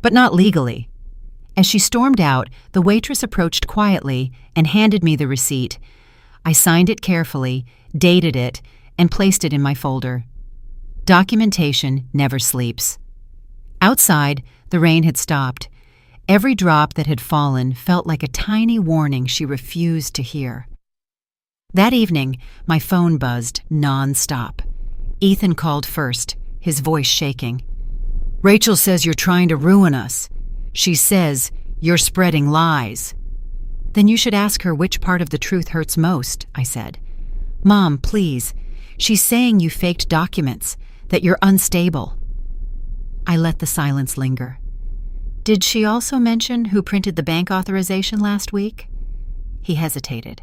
"but not legally." As she stormed out, the waitress approached quietly and handed me the receipt. I signed it carefully, dated it, and placed it in my folder. Documentation never sleeps. Outside, the rain had stopped. Every drop that had fallen felt like a tiny warning she refused to hear. That evening, my phone buzzed non-stop. Ethan called first, his voice shaking. "Rachel says you're trying to ruin us." She says you're spreading lies. Then you should ask her which part of the truth hurts most, I said. Mom, please. She's saying you faked documents, that you're unstable. I let the silence linger. Did she also mention who printed the bank authorization last week? He hesitated.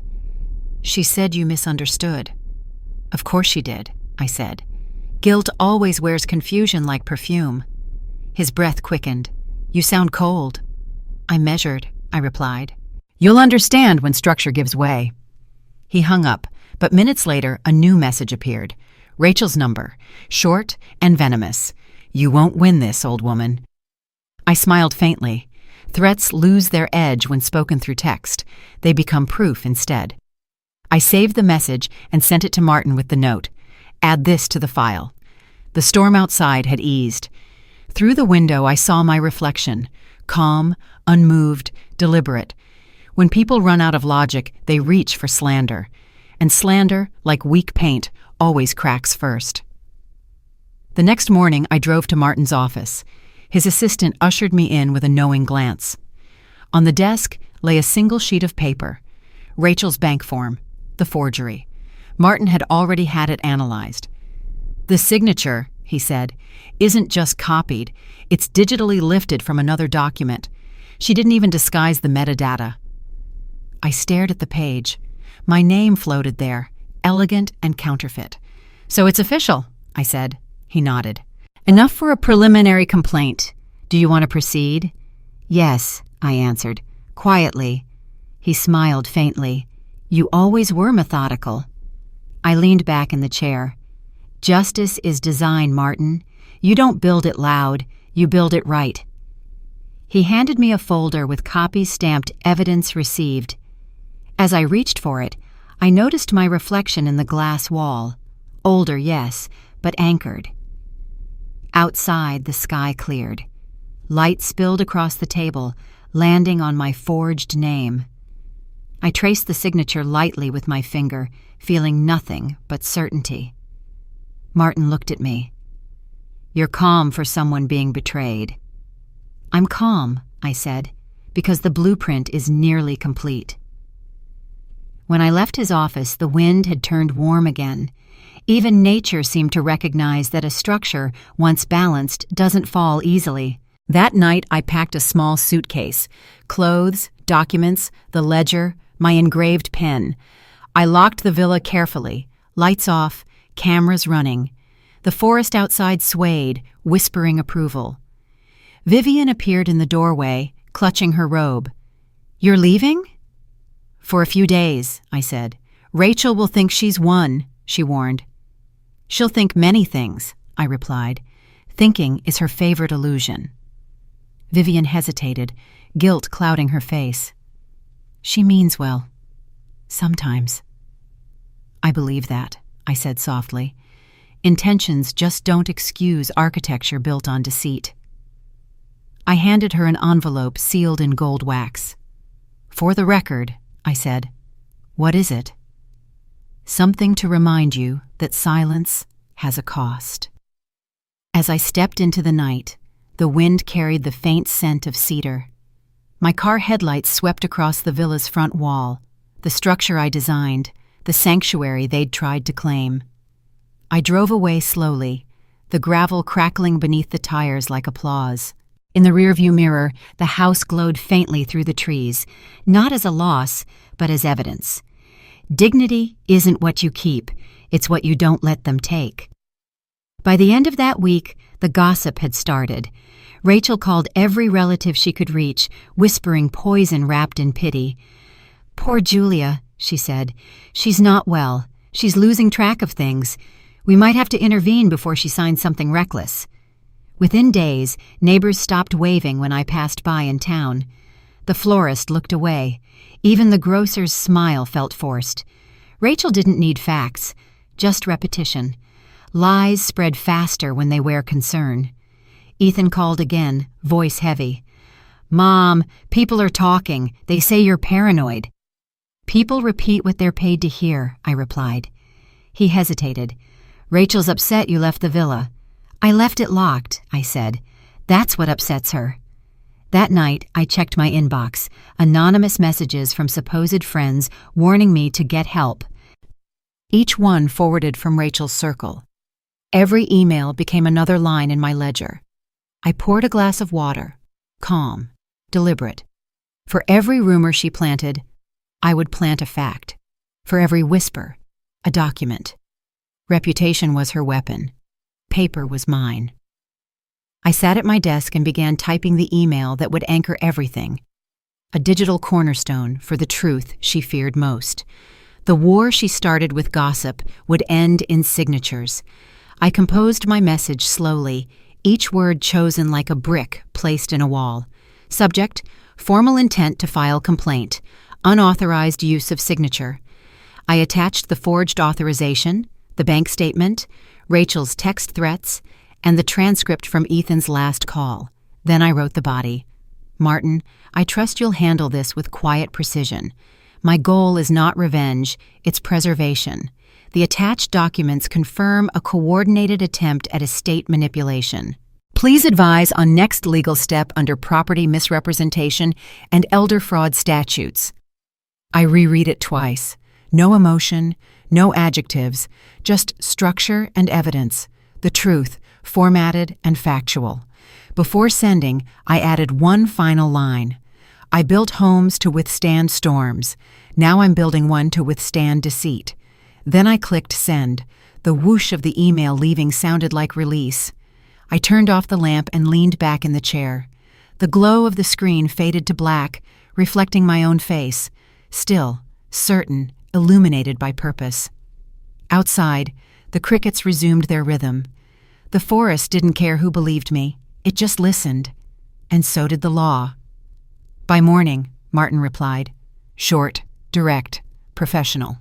She said you misunderstood. Of course she did, I said. Guilt always wears confusion like perfume. His breath quickened. You sound cold. I measured, I replied. You'll understand when structure gives way. He hung up, but minutes later a new message appeared. Rachel's number, short and venomous. You won't win this, old woman. I smiled faintly. Threats lose their edge when spoken through text. They become proof instead. I saved the message and sent it to Martin with the note. Add this to the file. The storm outside had eased. Through the window I saw my reflection, calm, unmoved, deliberate. When people run out of logic, they reach for slander. And slander, like weak paint, always cracks first. The next morning I drove to Martin's office. His assistant ushered me in with a knowing glance. On the desk lay a single sheet of paper. Rachel's bank form, the forgery. Martin had already had it analyzed. The signature, he said, isn't just copied. It's digitally lifted from another document. She didn't even disguise the metadata. I stared at the page. My name floated there, elegant and counterfeit. So it's official, I said. He nodded. Enough for a preliminary complaint. Do you want to proceed? Yes, I answered, quietly. He smiled faintly. You always were methodical. I leaned back in the chair. Justice is design, Martin. You don't build it loud, you build it right. He handed me a folder with copies stamped evidence received. As I reached for it, I noticed my reflection in the glass wall. Older, yes, but anchored. Outside, the sky cleared. Light spilled across the table, landing on my forged name. I traced the signature lightly with my finger, feeling nothing but certainty. Martin looked at me. You're calm for someone being betrayed. I'm calm, I said, because the blueprint is nearly complete. When I left his office, the wind had turned warm again. Even nature seemed to recognize that a structure, once balanced, doesn't fall easily. That night, I packed a small suitcase, clothes, documents, the ledger, my engraved pen. I locked the villa carefully, lights off, cameras running. The forest outside swayed, whispering approval. Vivian appeared in the doorway, clutching her robe. You're leaving? For a few days, I said. Rachel will think she's won, she warned. She'll think many things, I replied. Thinking is her favorite illusion. Vivian hesitated, guilt clouding her face. She means well. Sometimes. I believe that, I said softly. Intentions just don't excuse architecture built on deceit. I handed her an envelope sealed in gold wax. For the record, I said. What is it? Something to remind you that silence has a cost. As I stepped into the night, the wind carried the faint scent of cedar. My car headlights swept across the villa's front wall, the structure I designed, the sanctuary they'd tried to claim. I drove away slowly, the gravel crackling beneath the tires like applause. In the rearview mirror, the house glowed faintly through the trees, not as a loss, but as evidence. Dignity isn't what you keep, it's what you don't let them take. By the end of that week, the gossip had started. Rachel called every relative she could reach, whispering poison wrapped in pity. Poor Julia, she said. She's not well. She's losing track of things. We might have to intervene before she signs something reckless. Within days, neighbors stopped waving when I passed by in town. The florist looked away. Even the grocer's smile felt forced. Rachel didn't need facts, just repetition. Lies spread faster when they wear concern. Ethan called again, voice heavy. Mom, people are talking. They say you're paranoid. People repeat what they're paid to hear, I replied. He hesitated. Rachel's upset you left the villa. I left it locked, I said. That's what upsets her. That night, I checked my inbox, anonymous messages from supposed friends warning me to get help. Each one forwarded from Rachel's circle. Every email became another line in my ledger. I poured a glass of water, calm, deliberate. For every rumor she planted, I would plant a fact. For every whisper, a document. Reputation was her weapon. Paper was mine. I sat at my desk and began typing the email that would anchor everything. A digital cornerstone for the truth she feared most. The war she started with gossip would end in signatures. I composed my message slowly, each word chosen like a brick placed in a wall. Subject: formal intent to file complaint. Unauthorized use of signature. I attached the forged authorization, the bank statement, Rachel's text threats, and the transcript from Ethan's last call. Then I wrote the body. Martin, I trust you'll handle this with quiet precision. My goal is not revenge, it's preservation. The attached documents confirm a coordinated attempt at estate manipulation. Please advise on next legal step under property misrepresentation and elder fraud statutes. I reread it twice. No emotion, no adjectives, just structure and evidence. The truth, formatted and factual. Before sending, I added one final line. I built homes to withstand storms. Now I'm building one to withstand deceit. Then I clicked send. The whoosh of the email leaving sounded like release. I turned off the lamp and leaned back in the chair. The glow of the screen faded to black, reflecting my own face. Still, certain, illuminated by purpose. Outside, the crickets resumed their rhythm. The forest didn't care who believed me. It just listened. And so did the law. By morning, Martin replied. Short, direct, professional.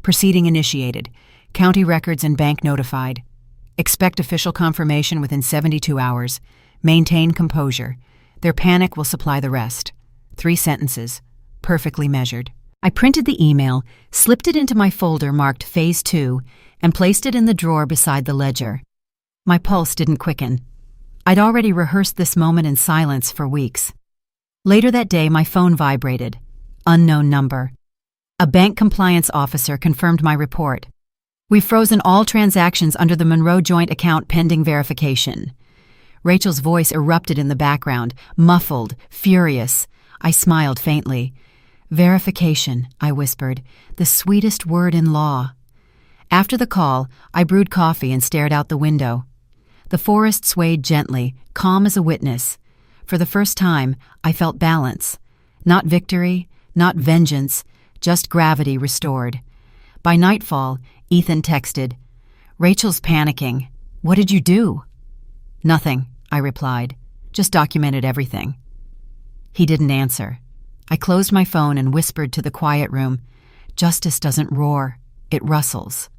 Proceeding initiated. County records and bank notified. Expect official confirmation within 72 hours. Maintain composure. Their panic will supply the rest. 3 sentences. Perfectly measured. I printed the email, slipped it into my folder marked Phase 2, and placed it in the drawer beside the ledger. My pulse didn't quicken. I'd already rehearsed this moment in silence for weeks. Later that day, my phone vibrated. Unknown number. A bank compliance officer confirmed my report. We've frozen all transactions under the Monroe joint account pending verification. Rachel's voice erupted in the background, muffled, furious. I smiled faintly. Verification, I whispered, the sweetest word in law. After the call, I brewed coffee and stared out the window. The forest swayed gently, calm as a witness. For the first time, I felt balance. Not victory, not vengeance, just gravity restored. By nightfall, Ethan texted, Rachel's panicking. What did you do? Nothing, I replied. Just documented everything. He didn't answer. I closed my phone and whispered to the quiet room, Justice doesn't roar, it rustles.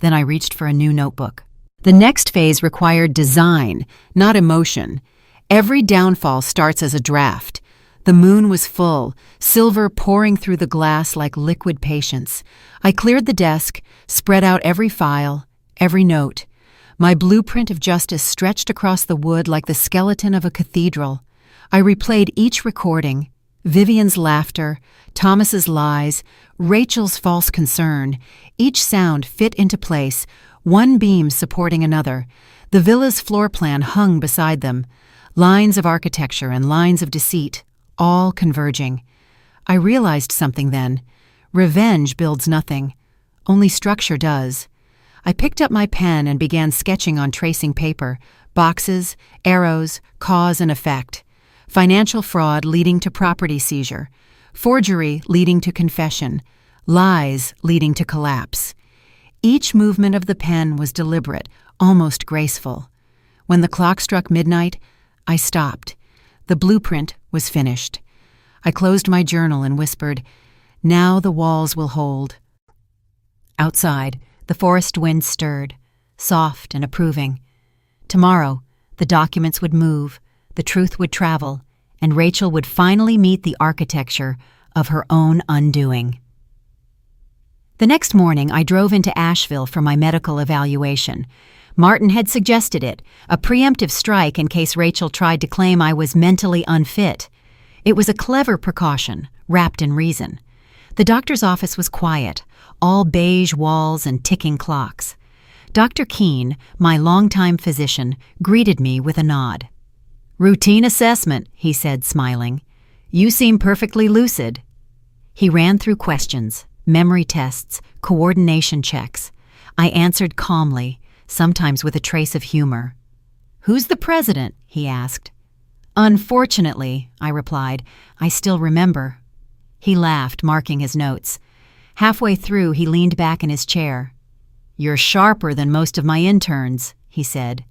Then I reached for a new notebook. The next phase required design, not emotion. Every downfall starts as a draft. The moon was full, silver pouring through the glass like liquid patience. I cleared the desk, spread out every file, every note. My blueprint of justice stretched across the wood like the skeleton of a cathedral. I replayed each recording, Vivian's laughter, Thomas's lies, Rachel's false concern. Each sound fit into place, one beam supporting another. The villa's floor plan hung beside them, lines of architecture and lines of deceit, all converging. I realized something then. Revenge builds nothing. Only structure does. I picked up my pen and began sketching on tracing paper, boxes, arrows, cause and effect. Financial fraud leading to property seizure. Forgery leading to confession. Lies leading to collapse. Each movement of the pen was deliberate, almost graceful. When the clock struck midnight, I stopped. The blueprint was finished. I closed my journal and whispered, Now the walls will hold. Outside, the forest wind stirred, soft and approving. Tomorrow, the documents would move, the truth would travel, and Rachel would finally meet the architecture of her own undoing. The next morning, I drove into Asheville for my medical evaluation. Martin had suggested it, a preemptive strike in case Rachel tried to claim I was mentally unfit. It was a clever precaution, wrapped in reason. The doctor's office was quiet, all beige walls and ticking clocks. Dr. Keene, my longtime physician, greeted me with a nod. "Routine assessment," he said, smiling. "You seem perfectly lucid." He ran through questions, memory tests, coordination checks. I answered calmly, sometimes with a trace of humor. "Who's the president?" he asked. "Unfortunately," I replied, "I still remember." He laughed, marking his notes. Halfway through, he leaned back in his chair. "You're sharper than most of my interns," he said.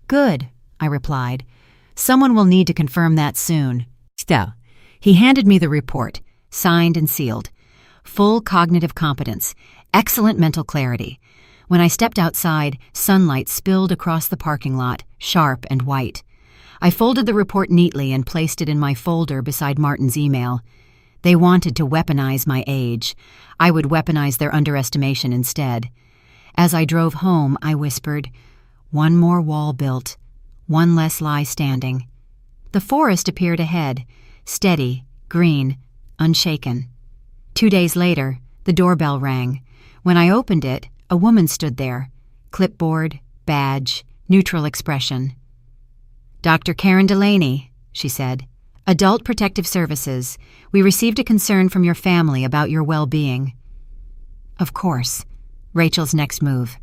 "Good," I replied. "Someone will need to confirm that soon." Still, he handed me the report, signed and sealed. Full cognitive competence, excellent mental clarity. When I stepped outside, sunlight spilled across the parking lot, sharp and white. I folded the report neatly and placed it in my folder beside Martin's email. They wanted to weaponize my age. I would weaponize their underestimation instead. As I drove home, I whispered, "One more wall built, one less lie standing." The forest appeared ahead, steady, green, unshaken. 2 days later, the doorbell rang. When I opened it, a woman stood there, clipboard, badge, neutral expression. "Dr. Karen Delaney," she said. "Adult Protective Services. We received a concern from your family about your well-being." Of course. Rachel's next move.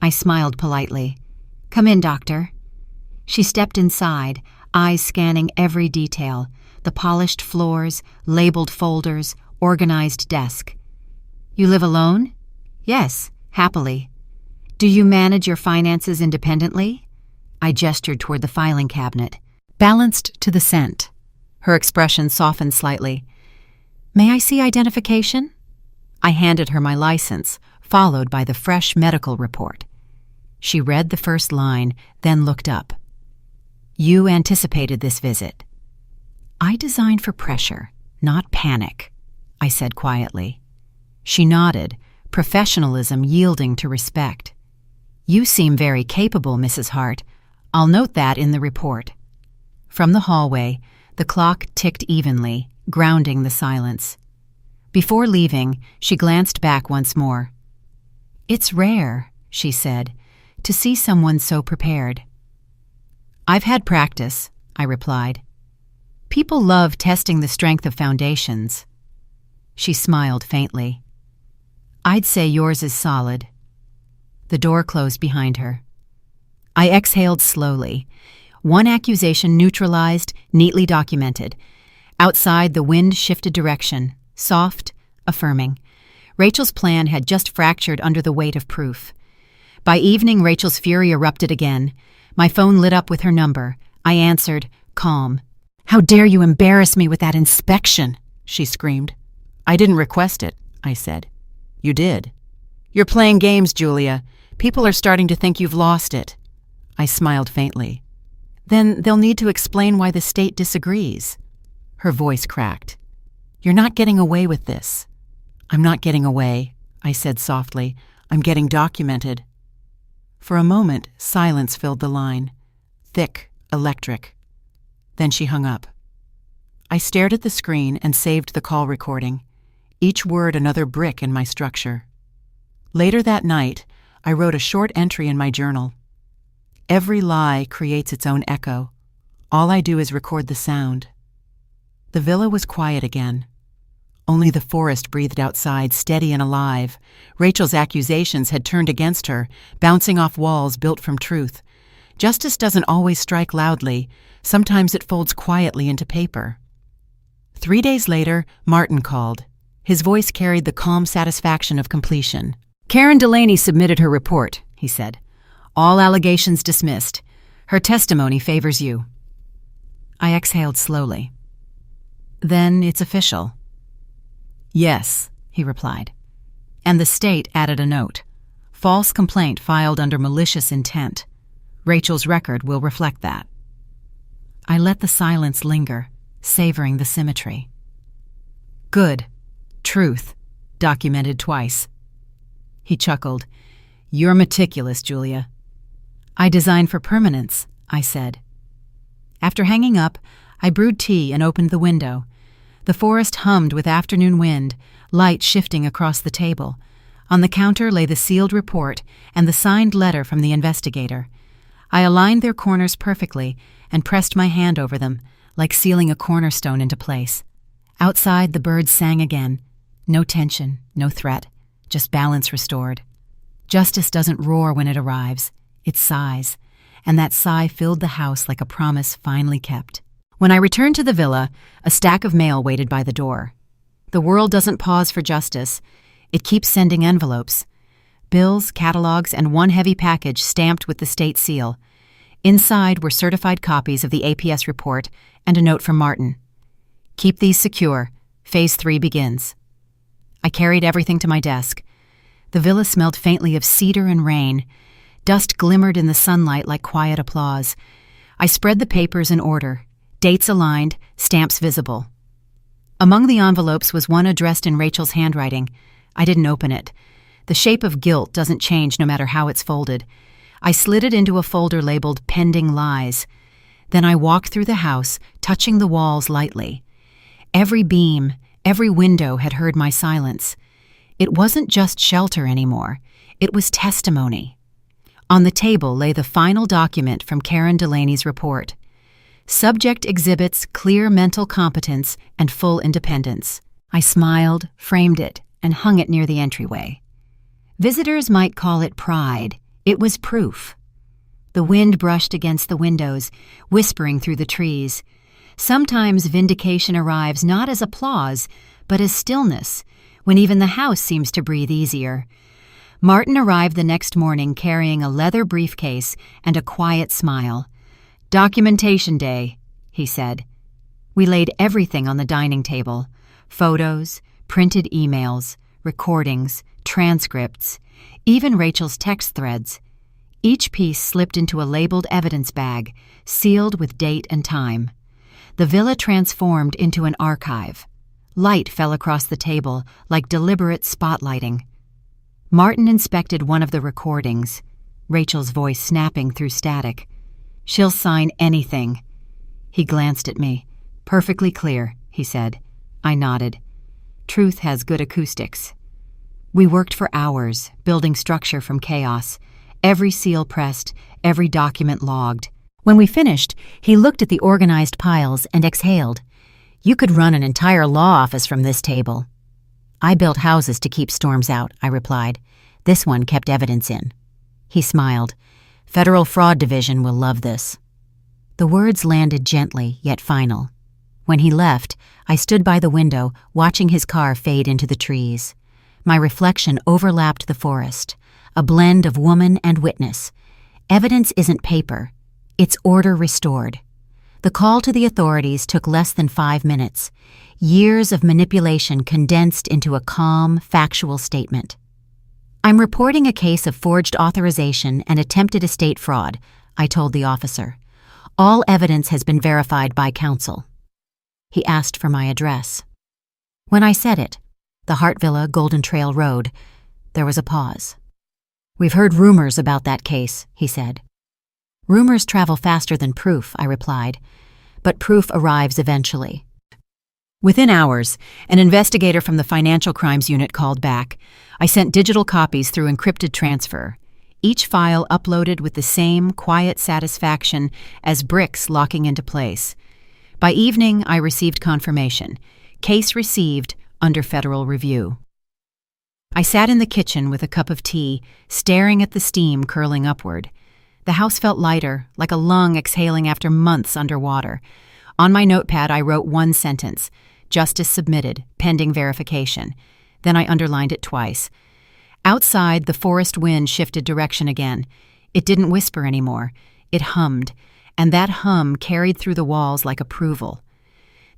I smiled politely. "Come in, doctor." She stepped inside, eyes scanning every detail, the polished floors, labeled folders, organized desk. "You live alone?" "Yes, happily." "Do you manage your finances independently?" I gestured toward the filing cabinet. Balanced to the scent. Her expression softened slightly. "May I see identification?" I handed her my license, followed by the fresh medical report. She read the first line, then looked up. "You anticipated this visit." "I designed for pressure, not panic," I said quietly. She nodded, professionalism yielding to respect. "You seem very capable, Mrs. Hart. I'll note that in the report." From the hallway, the clock ticked evenly, grounding the silence. Before leaving, she glanced back once more. "It's rare," she said, "to see someone so prepared." "I've had practice," I replied. "People love testing the strength of foundations." She smiled faintly. "I'd say yours is solid." The door closed behind her. I exhaled slowly. One accusation neutralized, neatly documented. Outside, the wind shifted direction, soft, affirming. Rachel's plan had just fractured under the weight of proof. By evening, Rachel's fury erupted again. My phone lit up with her number. I answered, calm. "How dare you embarrass me with that inspection?" she screamed. "I didn't request it," I said. "You did." "You're playing games, Julia. People are starting to think you've lost it." I smiled faintly. "Then they'll need to explain why the state disagrees." Her voice cracked. "You're not getting away with this." "I'm not getting away," I said softly. "I'm getting documented." For a moment, silence filled the line. Thick, electric. Then she hung up. I stared at the screen and saved the call recording, each word another brick in my structure. Later that night, I wrote a short entry in my journal. Every lie creates its own echo. All I do is record the sound. The villa was quiet again. Only the forest breathed outside, steady and alive. Rachel's accusations had turned against her, bouncing off walls built from truth. Justice doesn't always strike loudly. Sometimes it folds quietly into paper. 3 days later, Martin called. His voice carried the calm satisfaction of completion. "Karen Delaney submitted her report," he said. "All allegations dismissed. Her testimony favors you." I exhaled slowly. "Then it's official." "Yes," he replied. And the state added a note. "False complaint filed under malicious intent. Rachel's record will reflect that." I let the silence linger, savoring the symmetry. "Good. Truth. Documented twice." He chuckled. "You're meticulous, Julia." "I design for permanence," I said. After hanging up, I brewed tea and opened the window. The forest hummed with afternoon wind, light shifting across the table. On the counter lay the sealed report and the signed letter from the investigator. I aligned their corners perfectly and pressed my hand over them, like sealing a cornerstone into place. Outside, the birds sang again. No tension, no threat, just balance restored. Justice doesn't roar when it arrives. It sighs, and that sigh filled the house like a promise finally kept. When I returned to the villa, a stack of mail waited by the door. The world doesn't pause for justice. It keeps sending envelopes. Bills, catalogs, and one heavy package stamped with the state seal. Inside were certified copies of the APS report and a note from Martin. "Keep these secure. Phase 3 begins." I carried everything to my desk. The villa smelled faintly of cedar and rain. Dust glimmered in the sunlight like quiet applause. I spread the papers in order, dates aligned, stamps visible. Among the envelopes was one addressed in Rachel's handwriting. I didn't open it. The shape of guilt doesn't change no matter how it's folded. I slid it into a folder labeled Pending Lies. Then I walked through the house, touching the walls lightly. Every beam, every window had heard my silence. It wasn't just shelter anymore. It was testimony. On the table lay the final document from Karen Delaney's report. Subject exhibits clear mental competence and full independence. I smiled, framed it, and hung it near the entryway. Visitors might call it pride. It was proof. The wind brushed against the windows, whispering through the trees. Sometimes vindication arrives not as applause, but as stillness, when even the house seems to breathe easier. Martin arrived the next morning carrying a leather briefcase and a quiet smile. "Documentation day," he said. We laid everything on the dining table: photos, printed emails, recordings, transcripts, even Rachel's text threads. Each piece slipped into a labeled evidence bag, sealed with date and time. The villa transformed into an archive. Light fell across the table, like deliberate spotlighting. Martin inspected one of the recordings, Rachel's voice snapping through static. "She'll sign anything." He glanced at me. "Perfectly clear," he said. I nodded. Truth has good acoustics. We worked for hours, building structure from chaos. Every seal pressed, every document logged. When we finished, he looked at the organized piles and exhaled. "You could run an entire law office from this table." "I built houses to keep storms out," I replied. "This one kept evidence in." He smiled. "Federal Fraud Division will love this." The words landed gently, yet final. When he left, I stood by the window, watching his car fade into the trees. My reflection overlapped the forest, a blend of woman and witness. Evidence isn't paper. It's order restored. The call to the authorities took less than 5 minutes. Years of manipulation condensed into a calm, factual statement. "I'm reporting a case of forged authorization and attempted estate fraud," I told the officer. "All evidence has been verified by counsel." He asked for my address. When I said it, the Hart Villa, Golden Trail Road, there was a pause. "We've heard rumors about that case," he said. "Rumors travel faster than proof," I replied, "but proof arrives eventually." Within hours, an investigator from the Financial Crimes Unit called back. I sent digital copies through encrypted transfer. Each file uploaded with the same quiet satisfaction as bricks locking into place. By evening, I received confirmation. Case received, under federal review. I sat in the kitchen with a cup of tea, staring at the steam curling upward. The house felt lighter, like a lung exhaling after months underwater. On my notepad, I wrote one sentence: "Justice submitted, pending verification." Then I underlined it twice. Outside, the forest wind shifted direction again. It didn't whisper anymore. It hummed, and that hum carried through the walls like approval.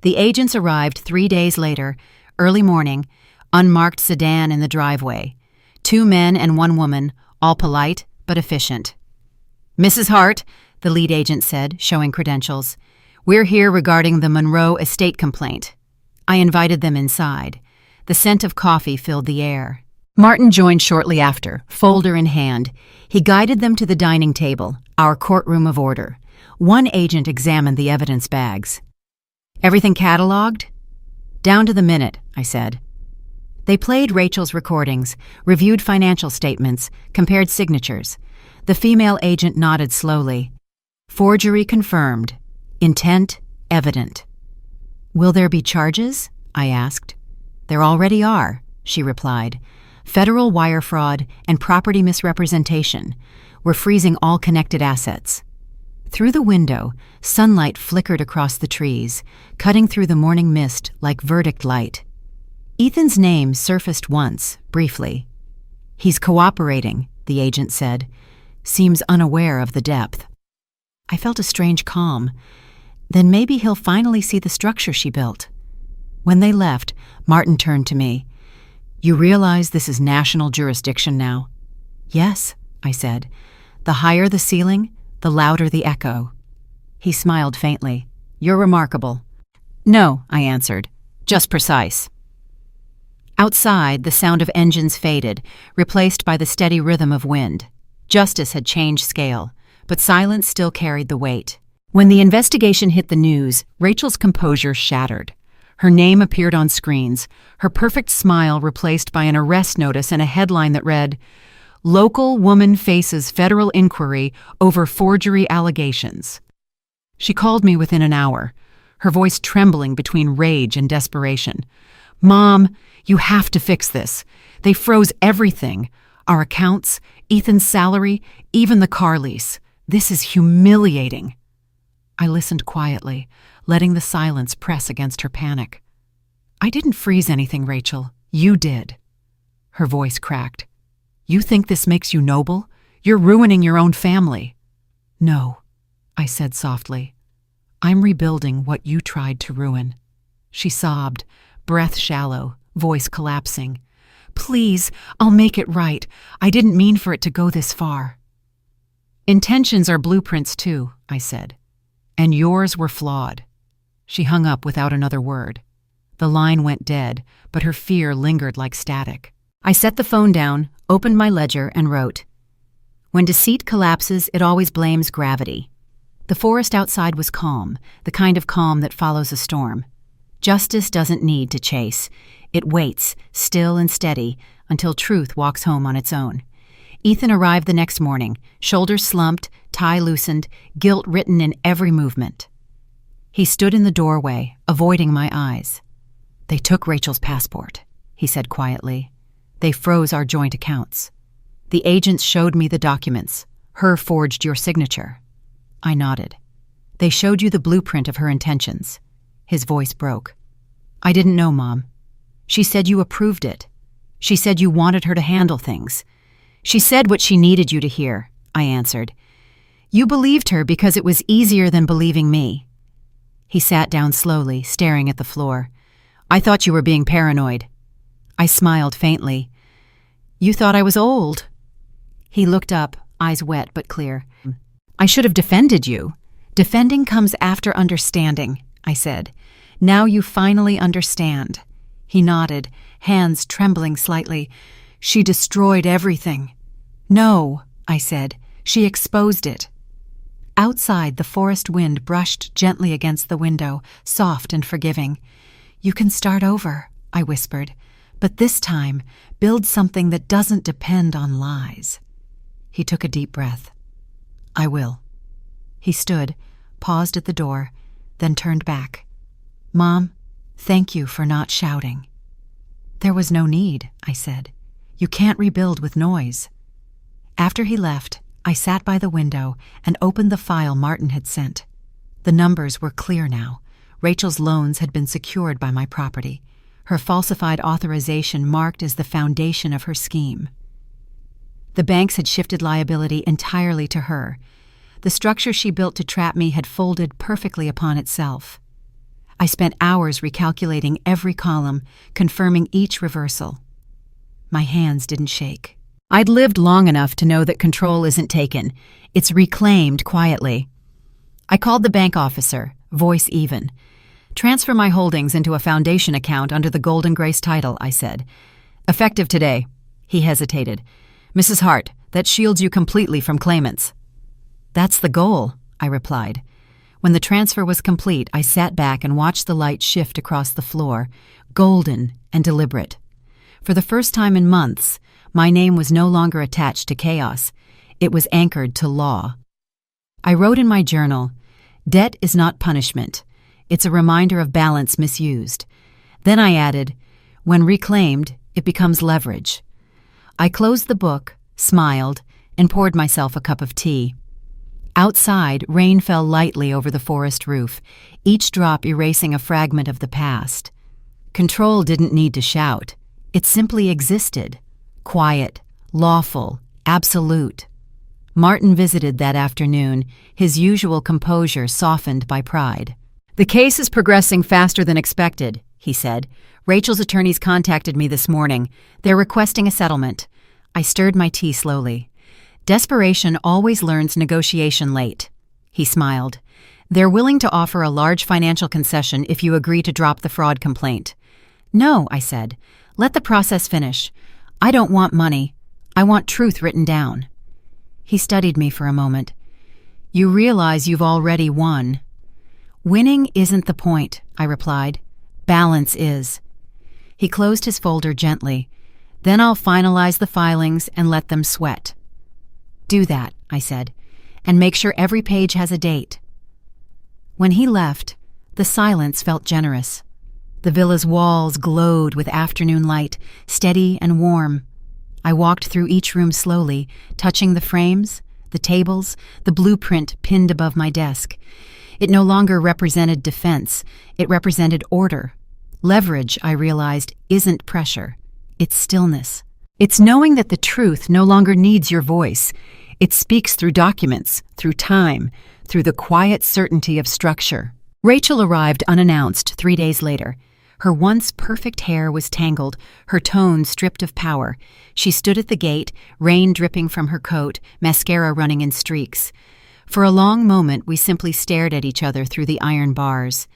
The agents arrived 3 days later, early morning, unmarked sedan in the driveway. 2 men and 1 woman, all polite but efficient. "Mrs. Hart," the lead agent said, showing credentials. "We're here regarding the Monroe estate complaint." I invited them inside. The scent of coffee filled the air. Martin joined shortly after, folder in hand. He guided them to the dining table, our courtroom of order. One agent examined the evidence bags. "Everything cataloged?" "Down to the minute," I said. They played Rachel's recordings, reviewed financial statements, compared signatures. The female agent nodded slowly. "Forgery confirmed. Intent evident." "Will there be charges?" I asked. "There already are," she replied. "Federal wire fraud and property misrepresentation. We're freezing all connected assets." Through the window, sunlight flickered across the trees, cutting through the morning mist like verdict light. Ethan's name surfaced once, briefly. "He's cooperating," the agent said. "Seems unaware of the depth." I felt a strange calm. Then maybe he'll finally see the structure she built. When they left, Martin turned to me. "You realize this is national jurisdiction now?" "Yes," I said. "The higher the ceiling, the louder the echo." He smiled faintly. "You're remarkable." "No," I answered. "Just precise." Outside, the sound of engines faded, replaced by the steady rhythm of wind. Justice had changed scale, but silence still carried the weight. When the investigation hit the news, Rachel's composure shattered. Her name appeared on screens, her perfect smile replaced by an arrest notice and a headline that read, "Local woman faces federal inquiry over forgery allegations." She called me within an hour, her voice trembling between rage and desperation. "Mom, you have to fix this. They froze everything. Our accounts, Ethan's salary, even the car lease. This is humiliating." I listened quietly, letting the silence press against her panic. "I didn't freeze anything, Rachel. You did." Her voice cracked. "You think this makes you noble? You're ruining your own family." "No," I said softly. "I'm rebuilding what you tried to ruin." She sobbed, breath shallow, voice collapsing. "Please, I'll make it right. I didn't mean for it to go this far." "Intentions are blueprints too," I said. "And yours were flawed." She hung up without another word. The line went dead, but her fear lingered like static. I set the phone down, opened my ledger, and wrote, "When deceit collapses, it always blames gravity." The forest outside was calm, the kind of calm that follows a storm. Justice doesn't need to chase. It waits, still and steady, until truth walks home on its own. Ethan arrived the next morning, shoulders slumped, tie loosened, guilt written in every movement. He stood in the doorway, avoiding my eyes. "They took Rachel's passport," he said quietly. "They froze our joint accounts. The agents showed me the documents. Her forged your signature." I nodded. "They showed you the blueprint of her intentions." His voice broke. "I didn't know, Mom. She said you approved it. She said you wanted her to handle things. She said what she needed you to hear," I answered. "You believed her because it was easier than believing me." He sat down slowly, staring at the floor. "I thought you were being paranoid." I smiled faintly. "You thought I was old." He looked up, eyes wet but clear. "I should have defended you." "Defending comes after understanding," I said. "Now you finally understand." He nodded, hands trembling slightly. "She destroyed everything." "No," I said. "She exposed it." Outside, the forest wind brushed gently against the window, soft and forgiving. "You can start over," I whispered. "But this time, build something that doesn't depend on lies." He took a deep breath. "I will." He stood, paused at the door, then turned back. "Mom, thank you for not shouting." "There was no need," I said. "You can't rebuild with noise." After he left, I sat by the window and opened the file Martin had sent. The numbers were clear now. Rachel's loans had been secured by my property. Her falsified authorization marked as the foundation of her scheme. The banks had shifted liability entirely to her. The structure she built to trap me had folded perfectly upon itself. I spent hours recalculating every column, confirming each reversal. My hands didn't shake. I'd lived long enough to know that control isn't taken. It's reclaimed quietly. I called the bank officer, voice even. "Transfer my holdings into a foundation account under the Golden Grace title," I said. "Effective today." He hesitated. "Mrs. Hart, that shields you completely from claimants." "That's the goal," I replied. When the transfer was complete, I sat back and watched the light shift across the floor, golden and deliberate. For the first time in months, my name was no longer attached to chaos. It was anchored to law. I wrote in my journal, "Debt is not punishment. It's a reminder of balance misused." Then I added, "When reclaimed, it becomes leverage." I closed the book, smiled, and poured myself a cup of tea. Outside, rain fell lightly over the forest roof, each drop erasing a fragment of the past. Control didn't need to shout. It simply existed. Quiet, lawful, absolute. Martin visited that afternoon, his usual composure softened by pride. "The case is progressing faster than expected," he said. "Rachel's attorneys contacted me this morning. They're requesting a settlement." I stirred my tea slowly. "Desperation always learns negotiation late." He smiled. "They're willing to offer a large financial concession if you agree to drop the fraud complaint." "No," I said. "Let the process finish. I don't want money. I want truth written down." He studied me for a moment. "You realize you've already won." "Winning isn't the point," I replied. "Balance is." He closed his folder gently. "Then I'll finalize the filings and let them sweat." "Do that," I said, "and make sure every page has a date." When he left, the silence felt generous. The villa's walls glowed with afternoon light, steady and warm. I walked through each room slowly, touching the frames, the tables, the blueprint pinned above my desk. It no longer represented defense, it represented order. Leverage, I realized, isn't pressure. It's stillness. It's knowing that the truth no longer needs your voice. It speaks through documents, through time, through the quiet certainty of structure. Rachel arrived unannounced 3 days later. Her once perfect hair was tangled, her tone stripped of power. She stood at the gate, rain dripping from her coat, mascara running in streaks. For a long moment, we simply stared at each other through the iron bars.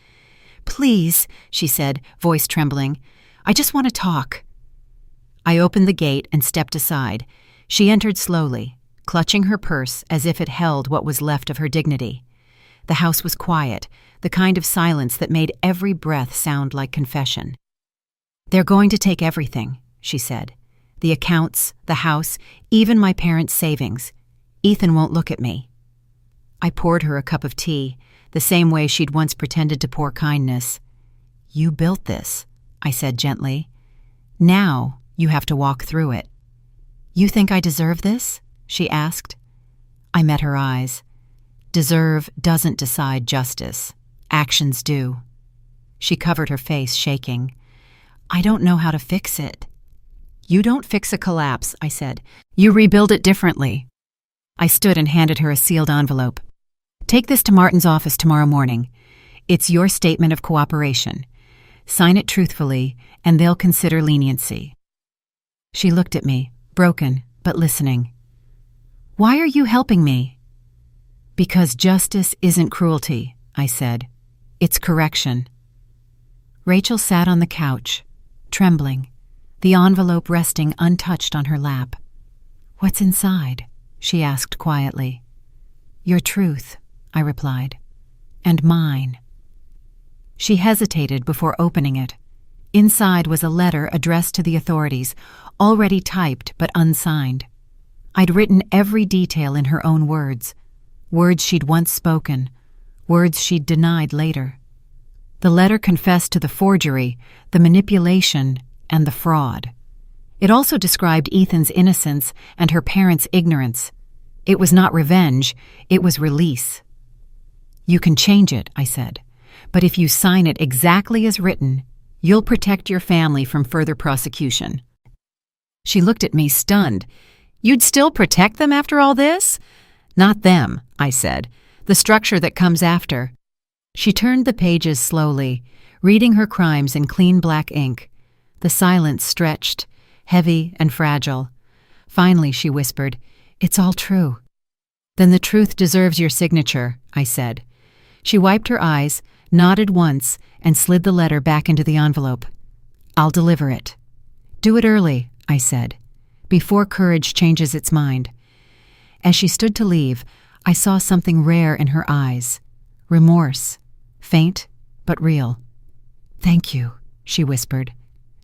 "Please," she said, voice trembling, "I just want to talk." I opened the gate and stepped aside. She entered slowly, clutching her purse as if it held what was left of her dignity. The house was quiet, the kind of silence that made every breath sound like confession. "They're going to take everything," she said. "The accounts, the house, even my parents' savings. Ethan won't look at me." I poured her a cup of tea, the same way she'd once pretended to pour kindness. "You built this," I said gently. "Now you have to walk through it." "You think I deserve this?" she asked. I met her eyes. Deserve doesn't decide justice. Actions do. She covered her face, shaking. "I don't know how to fix it." "You don't fix a collapse," I said. "You rebuild it differently." I stood and handed her a sealed envelope. "Take this to Martin's office tomorrow morning. It's your statement of cooperation. Sign it truthfully, and they'll consider leniency." She looked at me, broken, but listening. "Why are you helping me?" "Because justice isn't cruelty," I said. "It's correction." Rachel sat on the couch, trembling, the envelope resting untouched on her lap. "What's inside?" she asked quietly. "Your truth," I replied. "And mine." She hesitated before opening it. Inside was a letter addressed to the authorities, already typed but unsigned. I'd written every detail in her own words, words she'd once spoken, words she'd denied later. The letter confessed to the forgery, the manipulation, and the fraud. It also described Ethan's innocence and her parents' ignorance. It was not revenge, it was release. "You can change it," I said, "but if you sign it exactly as written, you'll protect your family from further prosecution." She looked at me, stunned. "You'd still protect them after all this?" "Not them," I said. "The structure that comes after." She turned the pages slowly, reading her crimes in clean black ink. The silence stretched, heavy and fragile. Finally, she whispered, "It's all true." "Then the truth deserves your signature," I said. She wiped her eyes, nodded once, and slid the letter back into the envelope. "I'll deliver it." "Do it early," I said. before courage changes its mind. As she stood to leave, I saw something rare in her eyes. Remorse. Faint, but real. "Thank you," she whispered.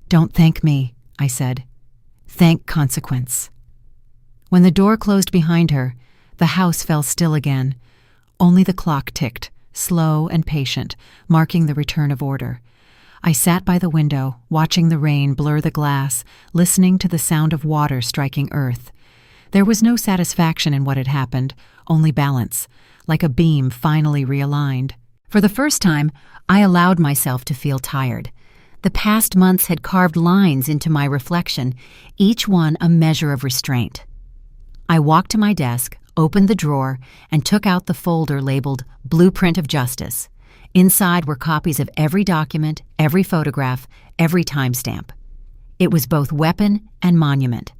"Don't thank me," I said. "Thank consequence." When the door closed behind her, the house fell still again. Only the clock ticked, slow and patient, marking the return of order. I sat by the window, watching the rain blur the glass, listening to the sound of water striking earth. There was no satisfaction in what had happened, only balance, like a beam finally realigned. For the first time, I allowed myself to feel tired. The past months had carved lines into my reflection, each one a measure of restraint. I walked to my desk, opened the drawer, and took out the folder labeled Blueprint of Justice. Inside were copies of every document, every photograph, every timestamp. It was both weapon and monument.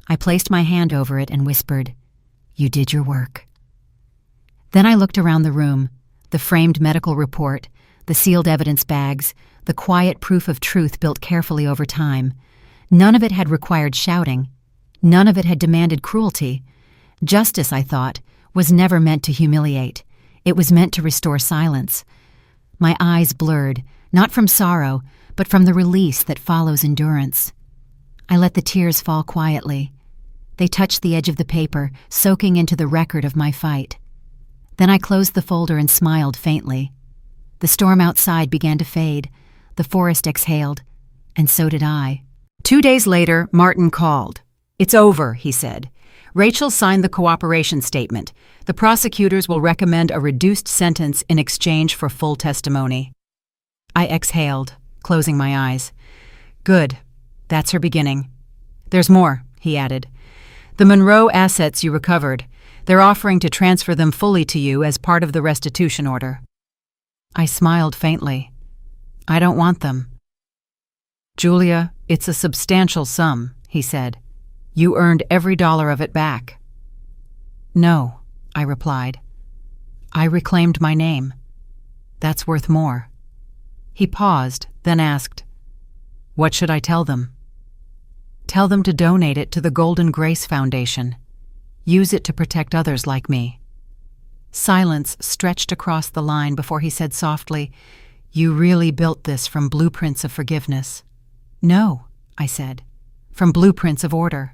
I placed my hand over it and whispered, "You did your work." Then I looked around the room, the framed medical report, the sealed evidence bags, the quiet proof of truth built carefully over time. None of it had required shouting. None of it had demanded cruelty. Justice, I thought, was never meant to humiliate. It was meant to restore silence. My eyes blurred, not from sorrow, but from the release that follows endurance. I let the tears fall quietly. They touched the edge of the paper, soaking into the record of my fight. Then I closed the folder and smiled faintly. The storm outside began to fade. The forest exhaled, and so did I. 2 days later, Martin called. "It's over," he said. "Rachel signed the cooperation statement. The prosecutors will recommend a reduced sentence in exchange for full testimony." I exhaled, closing my eyes. "Good. That's her beginning." "There's more," he added. "The Monroe assets you recovered, they're offering to transfer them fully to you as part of the restitution order." I smiled faintly. "I don't want them." "Julia, it's a substantial sum," he said. "You earned every dollar of it back." "No," I replied. "I reclaimed my name. That's worth more." He paused, then asked, "What should I tell them?" "Tell them to donate it to the Golden Grace Foundation. Use it to protect others like me." Silence stretched across the line before he said softly, "You really built this from blueprints of forgiveness." "No," I said, "from blueprints of order."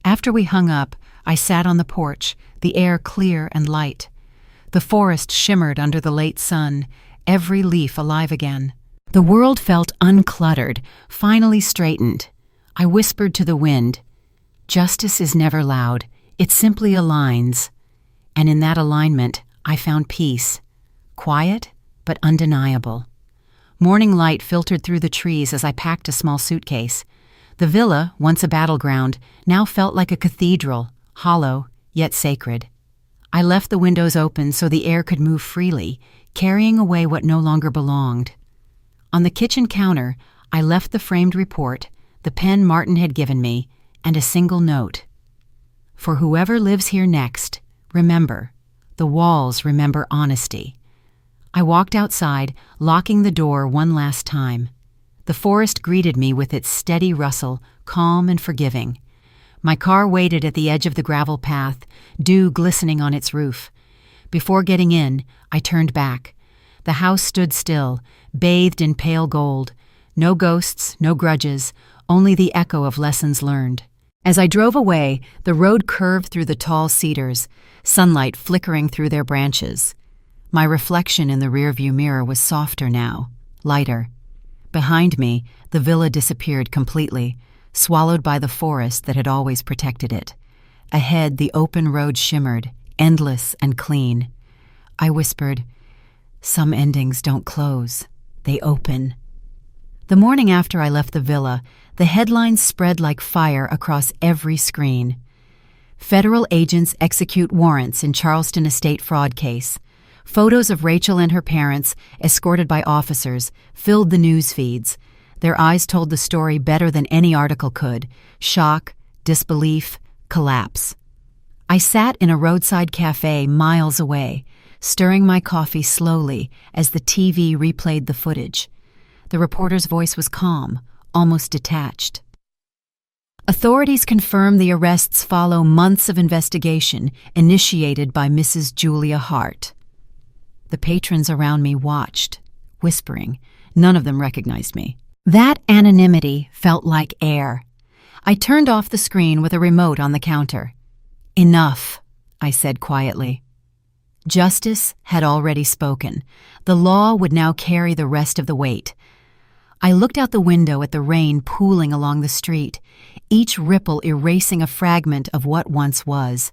After we hung up, I sat on the porch, the air clear and light. The forest shimmered under the late sun, every leaf alive again. The world felt uncluttered, finally straightened. I whispered to the wind, "Justice is never loud, it simply aligns." And in that alignment, I found peace. Quiet, but undeniable. Morning light filtered through the trees as I packed a small suitcase. The villa, once a battleground, now felt like a cathedral, hollow, yet sacred. I left the windows open so the air could move freely, carrying away what no longer belonged. On the kitchen counter, I left the framed report, the pen Martin had given me, and a single note. "For whoever lives here next, remember, the walls remember honesty." I walked outside, locking the door one last time. The forest greeted me with its steady rustle, calm and forgiving. My car waited at the edge of the gravel path, dew glistening on its roof. Before getting in, I turned back. The house stood still, bathed in pale gold. No ghosts, no grudges, only the echo of lessons learned. As I drove away, the road curved through the tall cedars, sunlight flickering through their branches. My reflection in the rearview mirror was softer now, lighter. Behind me, the villa disappeared completely, swallowed by the forest that had always protected it. Ahead, the open road shimmered, endless and clean. I whispered, "Some endings don't close, they open." The morning after I left the villa, the headlines spread like fire across every screen. Federal agents execute warrants in Charleston estate fraud case. Photos of Rachel and her parents, escorted by officers, filled the news feeds. Their eyes told the story better than any article could. Shock, disbelief, collapse. I sat in a roadside cafe miles away, stirring my coffee slowly as the TV replayed the footage. The reporter's voice was calm, almost detached. Authorities confirm the arrests follow months of investigation initiated by Mrs. Julia Hart. The patrons around me watched, whispering. None of them recognized me. That anonymity felt like air. I turned off the screen with a remote on the counter. "Enough," I said quietly. Justice had already spoken. The law would now carry the rest of the weight. I looked out the window at the rain pooling along the street, each ripple erasing a fragment of what once was.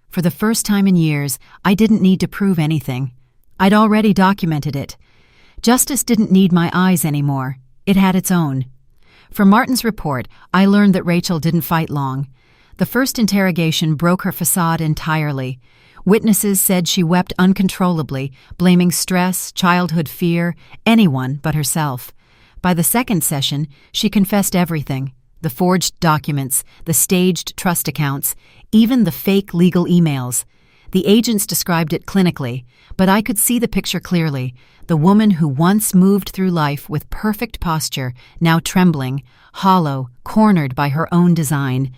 For the first time in years, I didn't need to prove anything. I'd already documented it. Justice didn't need my eyes anymore. It had its own. From Martin's report, I learned that Rachel didn't fight long. The first interrogation broke her facade entirely. Witnesses said she wept uncontrollably, blaming stress, childhood fear, anyone but herself. By the second session, she confessed everything: the forged documents, the staged trust accounts, even the fake legal emails. The agents described it clinically, but I could see the picture clearly. The woman who once moved through life with perfect posture, now trembling, hollow, cornered by her own design.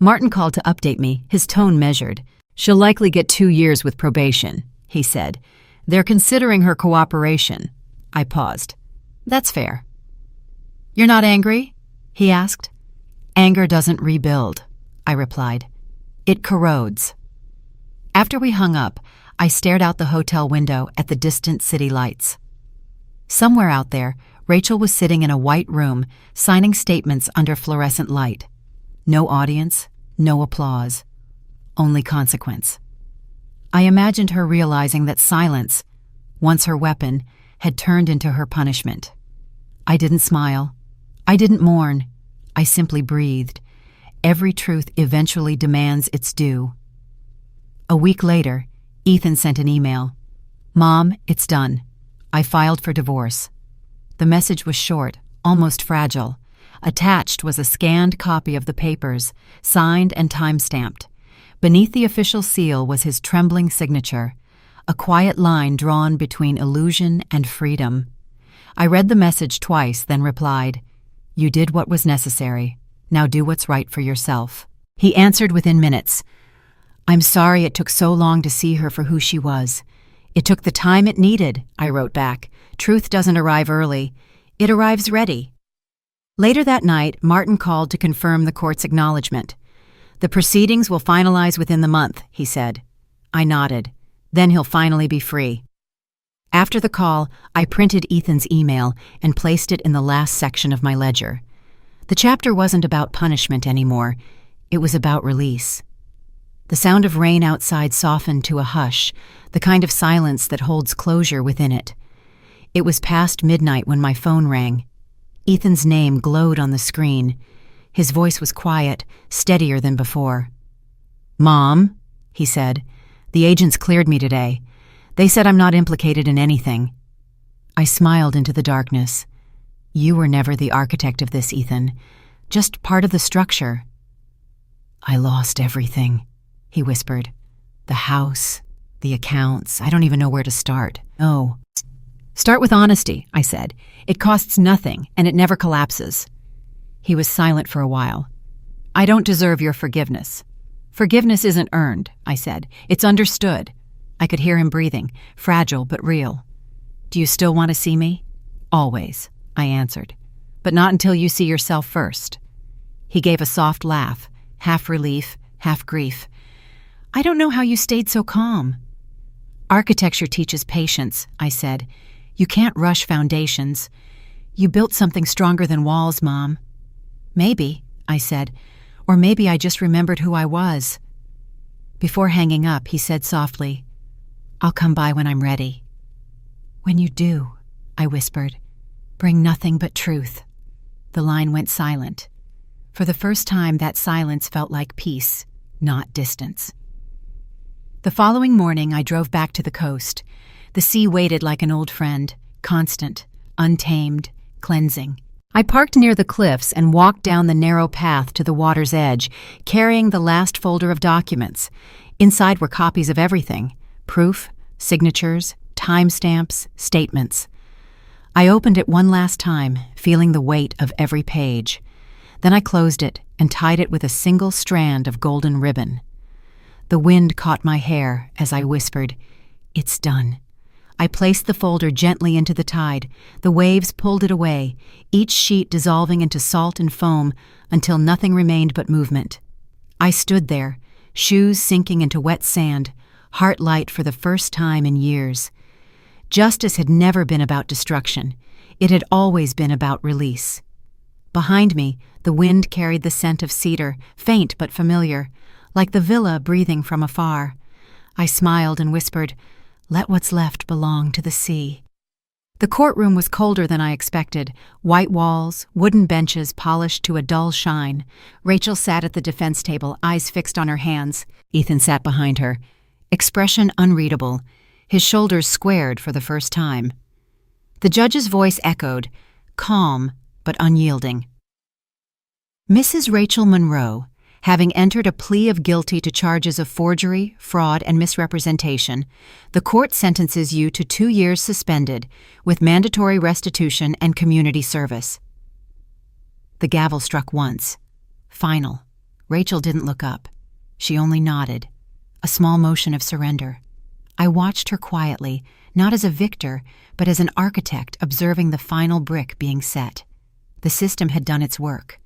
Martin called to update me, his tone measured. "She'll likely get 2 years with probation," he said. "They're considering her cooperation." I paused. "That's fair." "You're not angry?" he asked. "Anger doesn't rebuild," I replied. "It corrodes." After we hung up, I stared out the hotel window at the distant city lights. Somewhere out there, Rachel was sitting in a white room, signing statements under fluorescent light. No audience, no applause, only consequence. I imagined her realizing that silence, once her weapon, had turned into her punishment. I didn't smile. I didn't mourn. I simply breathed. Every truth eventually demands its due. A week later, Ethan sent an email. "Mom, it's done. I filed for divorce." The message was short, almost fragile. Attached was a scanned copy of the papers, signed and time-stamped. Beneath the official seal was his trembling signature, a quiet line drawn between illusion and freedom. I read the message twice, then replied, "You did what was necessary. Now do what's right for yourself." He answered within minutes. "I'm sorry it took so long to see her for who she was. It took the time it needed," I wrote back. "Truth doesn't arrive early. It arrives ready." Later that night, Martin called to confirm the court's acknowledgement. "The proceedings will finalize within the month," he said. I nodded. "Then he'll finally be free." After the call, I printed Ethan's email and placed it in the last section of my ledger. The chapter wasn't about punishment anymore. It was about release. The sound of rain outside softened to a hush, the kind of silence that holds closure within it. It was past midnight when my phone rang. Ethan's name glowed on the screen. His voice was quiet, steadier than before. "Mom," he said, "the agents cleared me today. They said I'm not implicated in anything." I smiled into the darkness. "You were never the architect of this, Ethan. Just part of the structure." "I lost everything," he whispered. "The house, the accounts, I don't even know where to start." "Oh." "Start with honesty," I said. "It costs nothing, and it never collapses." He was silent for a while. "I don't deserve your forgiveness." "Forgiveness isn't earned," I said. "It's understood." I could hear him breathing, fragile but real. "Do you still want to see me?" "Always," I answered. "But not until you see yourself first." He gave a soft laugh, half relief, half grief. "I don't know how you stayed so calm." "Architecture teaches patience," I said. "You can't rush foundations. You built something stronger than walls, Mom." "Maybe," I said, "or maybe I just remembered who I was." Before hanging up, he said softly, "I'll come by when I'm ready." "When you do," I whispered, "bring nothing but truth." The line went silent. For the first time, that silence felt like peace, not distance. The following morning, I drove back to the coast. The sea waited like an old friend, constant, untamed, cleansing. I parked near the cliffs and walked down the narrow path to the water's edge, carrying the last folder of documents. Inside were copies of everything: proof, signatures, timestamps, statements. I opened it one last time, feeling the weight of every page. Then I closed it, and tied it with a single strand of golden ribbon. The wind caught my hair as I whispered, "It's done." I placed the folder gently into the tide. The waves pulled it away, each sheet dissolving into salt and foam until nothing remained but movement. I stood there, shoes sinking into wet sand, heart light for the first time in years. Justice had never been about destruction. It had always been about release. Behind me, the wind carried the scent of cedar, faint but familiar, like the villa breathing from afar. I smiled and whispered, "Let what's left belong to the sea." The courtroom was colder than I expected. White walls, wooden benches polished to a dull shine. Rachel sat at the defense table, eyes fixed on her hands. Ethan sat behind her, expression unreadable, his shoulders squared for the first time. The judge's voice echoed, calm but unyielding. Mrs. Rachel Monroe, having entered a plea of guilty to charges of forgery, fraud, and misrepresentation, the court sentences you to 2 years suspended with mandatory restitution and community service. The gavel struck once. Final. Rachel didn't look up. She only nodded, a small motion of surrender. I watched her quietly, not as a victor, but as an architect observing the final brick being set. The system had done its work.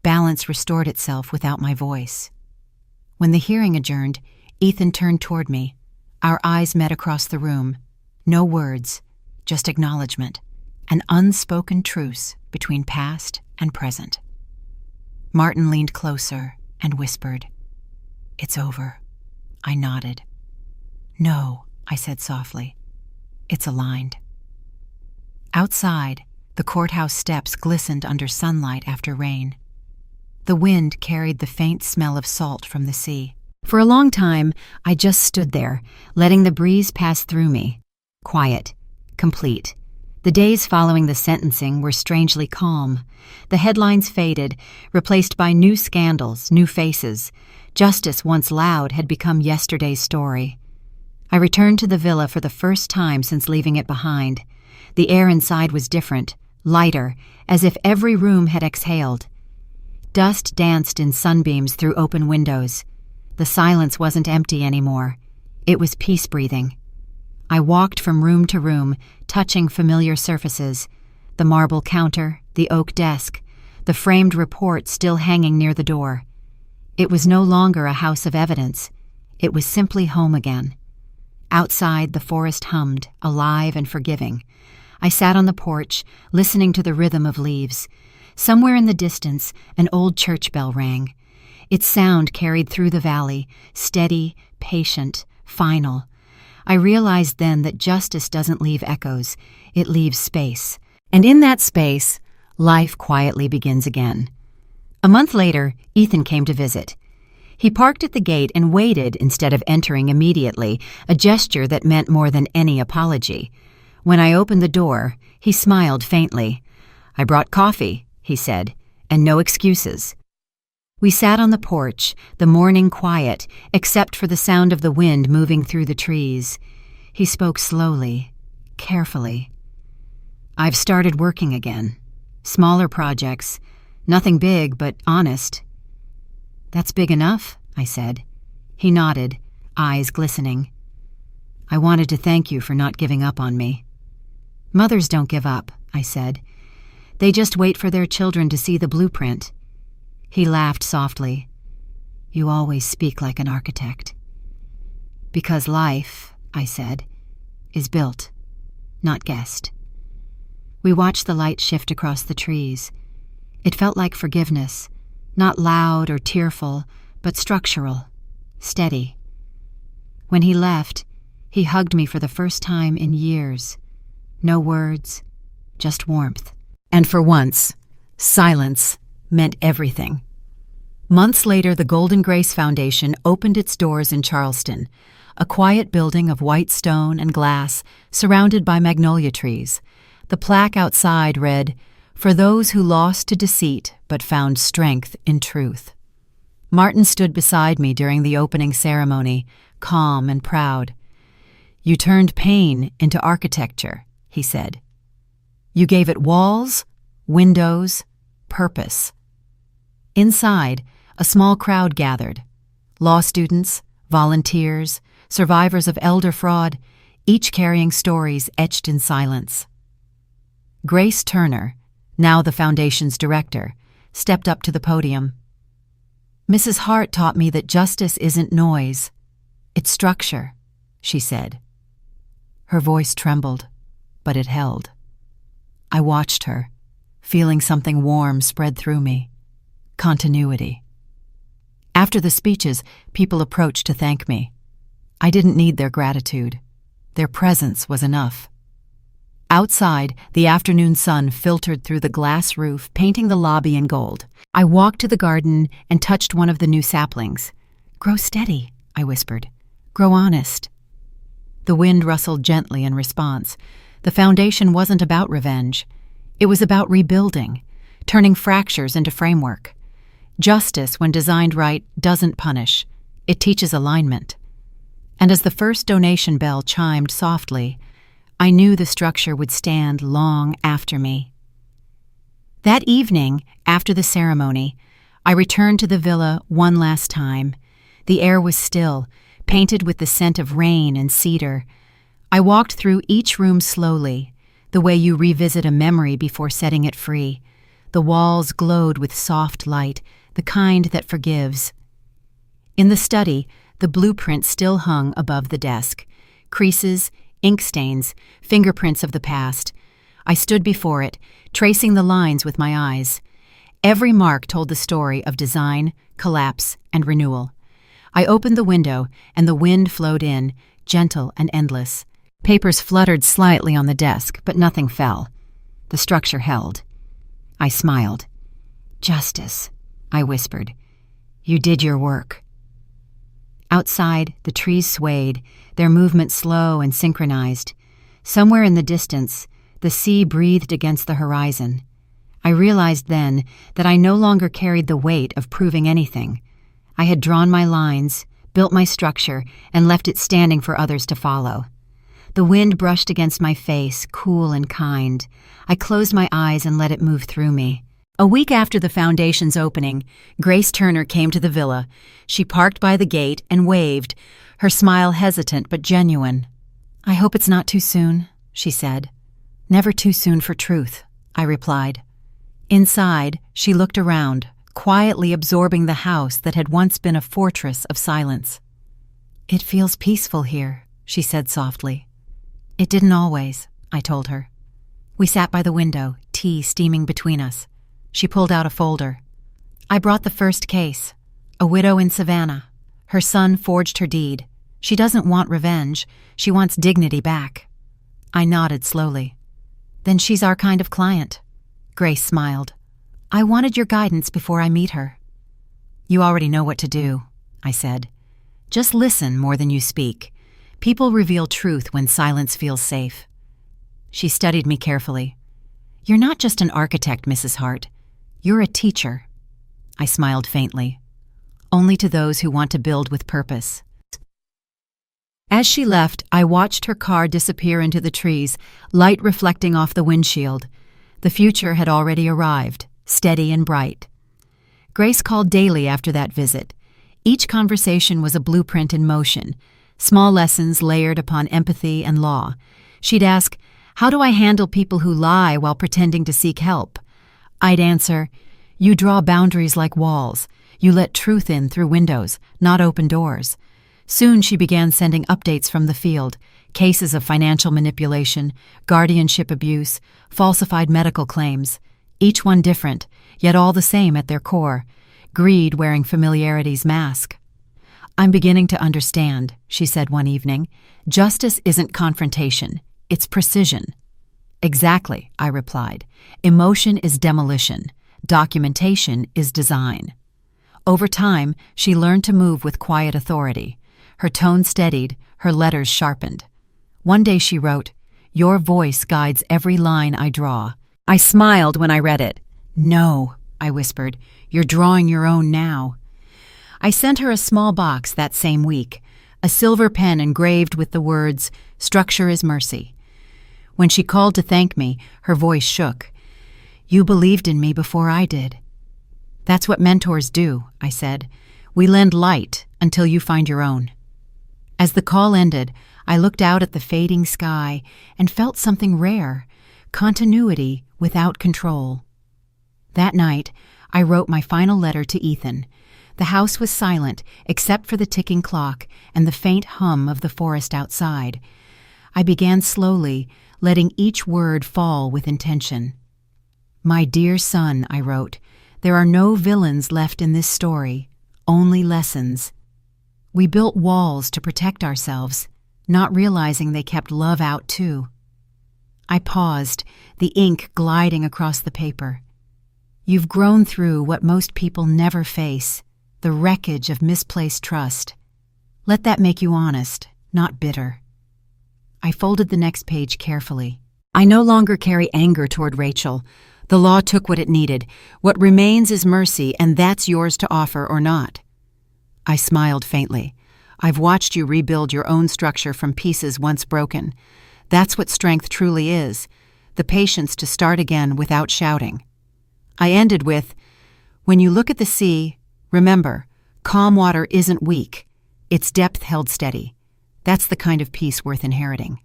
Balance restored itself without my voice. When the hearing adjourned, Ethan turned toward me. Our eyes met across the room. No words, just acknowledgement, an unspoken truce between past and present. Martin leaned closer and whispered, "It's over." I nodded. "No," I said softly. "It's aligned." Outside, the courthouse steps glistened under sunlight after rain. The wind carried the faint smell of salt from the sea. For a long time, I just stood there, letting the breeze pass through me. Quiet, complete. The days following the sentencing were strangely calm. The headlines faded, replaced by new scandals, new faces. Justice, once loud, had become yesterday's story. I returned to the villa for the first time since leaving it behind. The air inside was different, lighter, as if every room had exhaled. Dust danced in sunbeams through open windows. The silence wasn't empty anymore. It was peace-breathing. I walked from room to room, touching familiar surfaces. The marble counter, the oak desk, the framed report still hanging near the door. It was no longer a house of evidence. It was simply home again. Outside, the forest hummed, alive and forgiving. I sat on the porch, listening to the rhythm of leaves. Somewhere in the distance, an old church bell rang. Its sound carried through the valley, steady, patient, final. I realized then that justice doesn't leave echoes, it leaves space. And in that space, life quietly begins again. A month later, Ethan came to visit. He parked at the gate and waited instead of entering immediately, a gesture that meant more than any apology. When I opened the door, he smiled faintly. "I brought coffee," he said, "and no excuses." We sat on the porch, the morning quiet, except for the sound of the wind moving through the trees. He spoke slowly, carefully. "I've started working again. Smaller projects. Nothing big, but honest." "That's big enough," I said. He nodded, eyes glistening. "I wanted to thank you for not giving up on me." "Mothers don't give up," I said. "They just wait for their children to see the blueprint." He laughed softly. "You always speak like an architect." "Because life," I said, "is built, not guessed." We watched the light shift across the trees. It felt like forgiveness, not loud or tearful, but structural, steady. When he left, he hugged me for the first time in years. No words, just warmth. And for once, silence meant everything. Months later, the Golden Grace Foundation opened its doors in Charleston, a quiet building of white stone and glass surrounded by magnolia trees. The plaque outside read, "For those who lost to deceit but found strength in truth." Martin stood beside me during the opening ceremony, calm and proud. "You turned pain into architecture," he said. "You gave it walls, windows, purpose." Inside, a small crowd gathered. Law students, volunteers, survivors of elder fraud, each carrying stories etched in silence. Grace Turner, now the Foundation's director, stepped up to the podium. "Mrs. Hart taught me that justice isn't noise, it's structure," she said. Her voice trembled, but it held. I watched her, feeling something warm spread through me. Continuity. After the speeches, people approached to thank me. I didn't need their gratitude. Their presence was enough. Outside, the afternoon sun filtered through the glass roof, painting the lobby in gold. I walked to the garden and touched one of the new saplings. "Grow steady," I whispered. "Grow honest." The wind rustled gently in response. The foundation wasn't about revenge. It was about rebuilding, turning fractures into framework. Justice, when designed right, doesn't punish. It teaches alignment. And as the first donation bell chimed softly, I knew the structure would stand long after me. That evening, after the ceremony, I returned to the villa one last time. The air was still, painted with the scent of rain and cedar. I walked through each room slowly, the way you revisit a memory before setting it free. The walls glowed with soft light, the kind that forgives. In the study, the blueprint still hung above the desk. Creases, ink stains, fingerprints of the past. I stood before it, tracing the lines with my eyes. Every mark told the story of design, collapse, and renewal. I opened the window, and the wind flowed in, gentle and endless. Papers fluttered slightly on the desk, but nothing fell. The structure held. I smiled. "Justice," I whispered. "You did your work." Outside, the trees swayed, their movement slow and synchronized. Somewhere in the distance, the sea breathed against the horizon. I realized then that I no longer carried the weight of proving anything. I had drawn my lines, built my structure, and left it standing for others to follow. The wind brushed against my face, cool and kind. I closed my eyes and let it move through me. A week after the foundation's opening, Grace Turner came to the villa. She parked by the gate and waved, her smile hesitant but genuine. "I hope it's not too soon," she said. "Never too soon for truth," I replied. Inside, she looked around, quietly absorbing the house that had once been a fortress of silence. "It feels peaceful here," she said softly. "It didn't always," I told her. We sat by the window, tea steaming between us. She pulled out a folder. "I brought the first case. A widow in Savannah. Her son forged her deed. She doesn't want revenge. She wants dignity back." I nodded slowly. "Then she's our kind of client." Grace smiled. "I wanted your guidance before I meet her." "You already know what to do," I said. "Just listen more than you speak. People reveal truth when silence feels safe." She studied me carefully. "You're not just an architect, Mrs. Hart. You're a teacher." I smiled faintly. "Only to those who want to build with purpose." As she left, I watched her car disappear into the trees, light reflecting off the windshield. The future had already arrived, steady and bright. Grace called daily after that visit. Each conversation was a blueprint in motion, small lessons layered upon empathy and law. She'd ask, "How do I handle people who lie while pretending to seek help?" I'd answer, "You draw boundaries like walls. You let truth in through windows, not open doors." Soon she began sending updates from the field, cases of financial manipulation, guardianship abuse, falsified medical claims, each one different, yet all the same at their core, greed wearing familiarity's mask. "I'm beginning to understand," she said one evening. "Justice isn't confrontation, it's precision." "Exactly," I replied. "Emotion is demolition. Documentation is design." Over time, she learned to move with quiet authority. Her tone steadied, her letters sharpened. One day she wrote, "Your voice guides every line I draw." I smiled when I read it. "No," I whispered, "you're drawing your own now." I sent her a small box that same week, a silver pen engraved with the words, "Structure is mercy." When she called to thank me, her voice shook. "You believed in me before I did." That's what mentors do, I said. We lend light until you find your own. As the call ended, I looked out at the fading sky and felt something rare, continuity without control. That night, I wrote my final letter to Ethan. The house was silent except for the ticking clock and the faint hum of the forest outside. I began slowly, letting each word fall with intention. My dear son, I wrote, there are no villains left in this story, only lessons. We built walls to protect ourselves, not realizing they kept love out too. I paused, the ink gliding across the paper. You've grown through what most people never face, the wreckage of misplaced trust. Let that make you honest, not bitter. I folded the next page carefully. I no longer carry anger toward Rachel. The law took what it needed. What remains is mercy, and that's yours to offer or not. I smiled faintly. I've watched you rebuild your own structure from pieces once broken. That's what strength truly is, the patience to start again without shouting. I ended with, when you look at the sea, remember, calm water isn't weak. Its depth held steady. That's the kind of peace worth inheriting.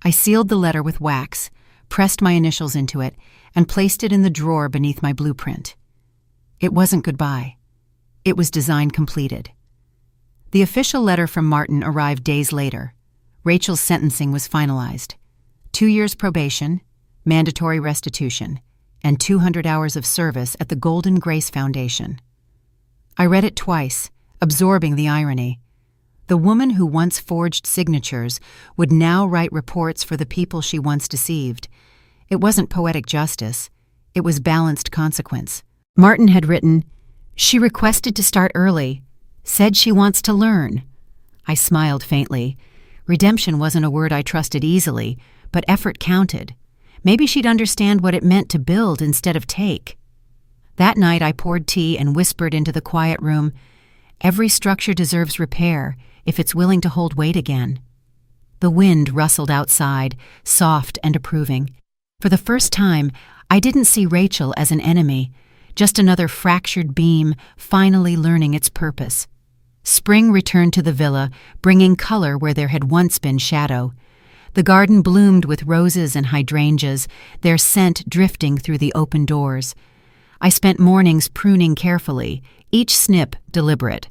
I sealed the letter with wax, pressed my initials into it, and placed it in the drawer beneath my blueprint. It wasn't goodbye. It was design completed. The official letter from Martin arrived days later. Rachel's sentencing was finalized. 2 years probation, mandatory restitution, and 200 hours of service at the Golden Grace Foundation. I read it twice, absorbing the irony. The woman who once forged signatures would now write reports for the people she once deceived. It wasn't poetic justice. It was balanced consequence. Martin had written, "She requested to start early, said she wants to learn." I smiled faintly. Redemption wasn't a word I trusted easily, but effort counted. Maybe she'd understand what it meant to build instead of take. That night I poured tea and whispered into the quiet room, "Every structure deserves repair if it's willing to hold weight again." The wind rustled outside, soft and approving. For the first time, I didn't see Rachel as an enemy, just another fractured beam finally learning its purpose. Spring returned to the villa, bringing color where there had once been shadow. The garden bloomed with roses and hydrangeas, their scent drifting through the open doors. I spent mornings pruning carefully, each snip deliberate.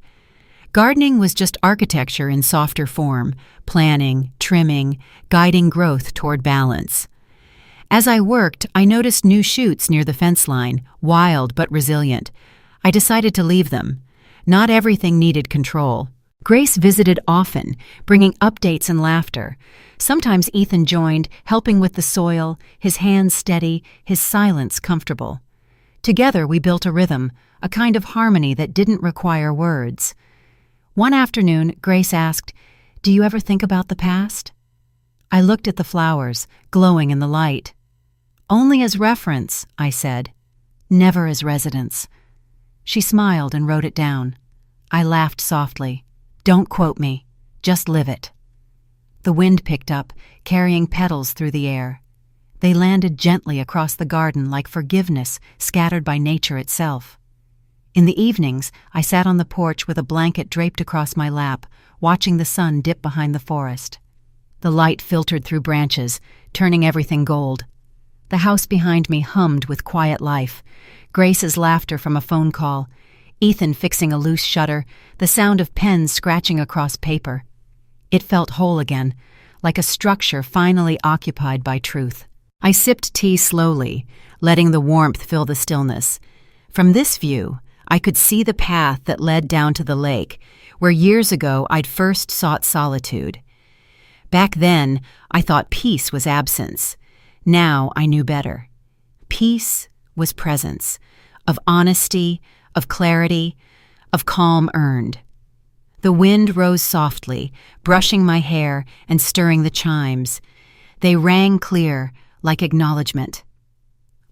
Gardening was just architecture in softer form, planning, trimming, guiding growth toward balance. As I worked, I noticed new shoots near the fence line, wild but resilient. I decided to leave them. Not everything needed control. Grace visited often, bringing updates and laughter. Sometimes Ethan joined, helping with the soil, his hands steady, his silence comfortable. Together we built a rhythm, a kind of harmony that didn't require words. One afternoon, Grace asked, "Do you ever think about the past?" I looked at the flowers, glowing in the light. "Only as reference," I said. "Never as residence." She smiled and wrote it down. I laughed softly. "Don't quote me. Just live it." The wind picked up, carrying petals through the air. They landed gently across the garden like forgiveness scattered by nature itself. In the evenings, I sat on the porch with a blanket draped across my lap, watching the sun dip behind the forest. The light filtered through branches, turning everything gold. The house behind me hummed with quiet life. Grace's laughter from a phone call, Ethan fixing a loose shutter, the sound of pens scratching across paper. It felt whole again, like a structure finally occupied by truth. I sipped tea slowly, letting the warmth fill the stillness. From this view, I could see the path that led down to the lake, where years ago I'd first sought solitude. Back then, I thought peace was absence. Now I knew better. Peace was presence, of honesty, of clarity, of calm earned. The wind rose softly, brushing my hair and stirring the chimes. They rang clear, like acknowledgement.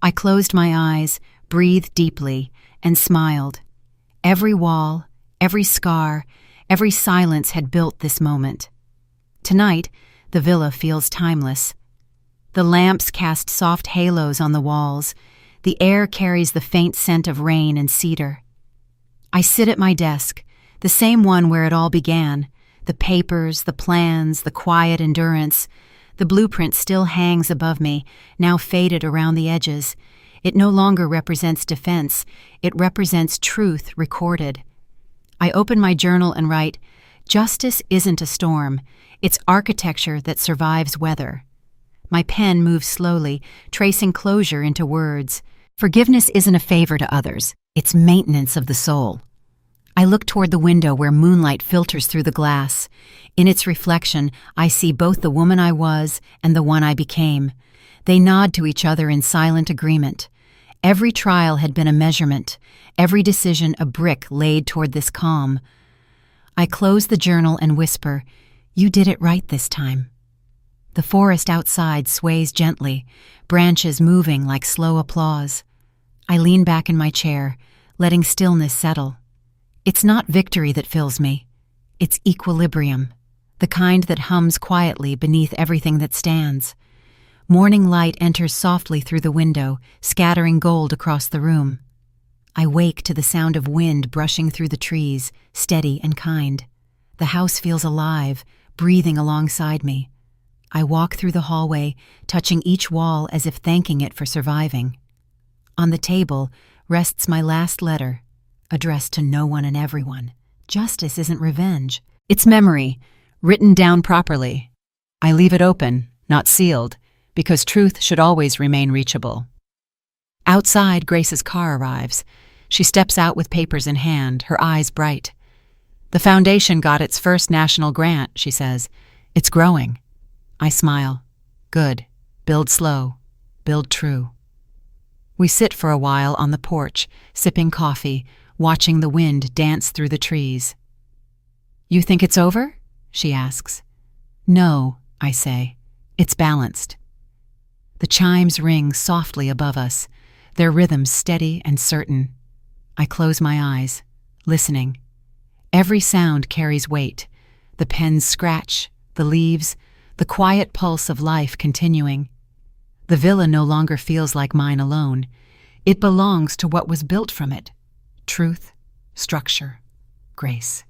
I closed my eyes, breathed deeply, and smiled. Every wall, every scar, every silence had built this moment. Tonight, the villa feels timeless. The lamps cast soft halos on the walls. The air carries the faint scent of rain and cedar. I sit at my desk, the same one where it all began. The papers, the plans, the quiet endurance. The blueprint still hangs above me, now faded around the edges. It no longer represents defense. It represents truth recorded. I open my journal and write, "Justice isn't a storm. It's architecture that survives weather." My pen moves slowly, tracing closure into words. Forgiveness isn't a favor to others. It's maintenance of the soul. I look toward the window where moonlight filters through the glass. In its reflection, I see both the woman I was and the one I became. They nod to each other in silent agreement. Every trial had been a measurement, every decision a brick laid toward this calm. I close the journal and whisper, "You did it right this time." The forest outside sways gently, branches moving like slow applause. I lean back in my chair, letting stillness settle. It's not victory that fills me. It's equilibrium, the kind that hums quietly beneath everything that stands. Morning light enters softly through the window, scattering gold across the room. I wake to the sound of wind brushing through the trees, steady and kind. The house feels alive, breathing alongside me. I walk through the hallway, touching each wall as if thanking it for surviving. On the table rests my last letter, addressed to no one and everyone. Justice isn't revenge. It's memory, written down properly. I leave it open, not sealed, because truth should always remain reachable. Outside, Grace's car arrives. She steps out with papers in hand, her eyes bright. "The foundation got its first national grant," she says. "It's growing." I smile. "Good. Build slow. Build true." We sit for a while on the porch, sipping coffee, watching the wind dance through the trees. "You think it's over?" she asks. "No," I say. "It's balanced." The chimes ring softly above us, their rhythms steady and certain. I close my eyes, listening. Every sound carries weight. The pen's scratch, the leaves, the quiet pulse of life continuing. The villa no longer feels like mine alone. It belongs to what was built from it. Truth, structure, grace.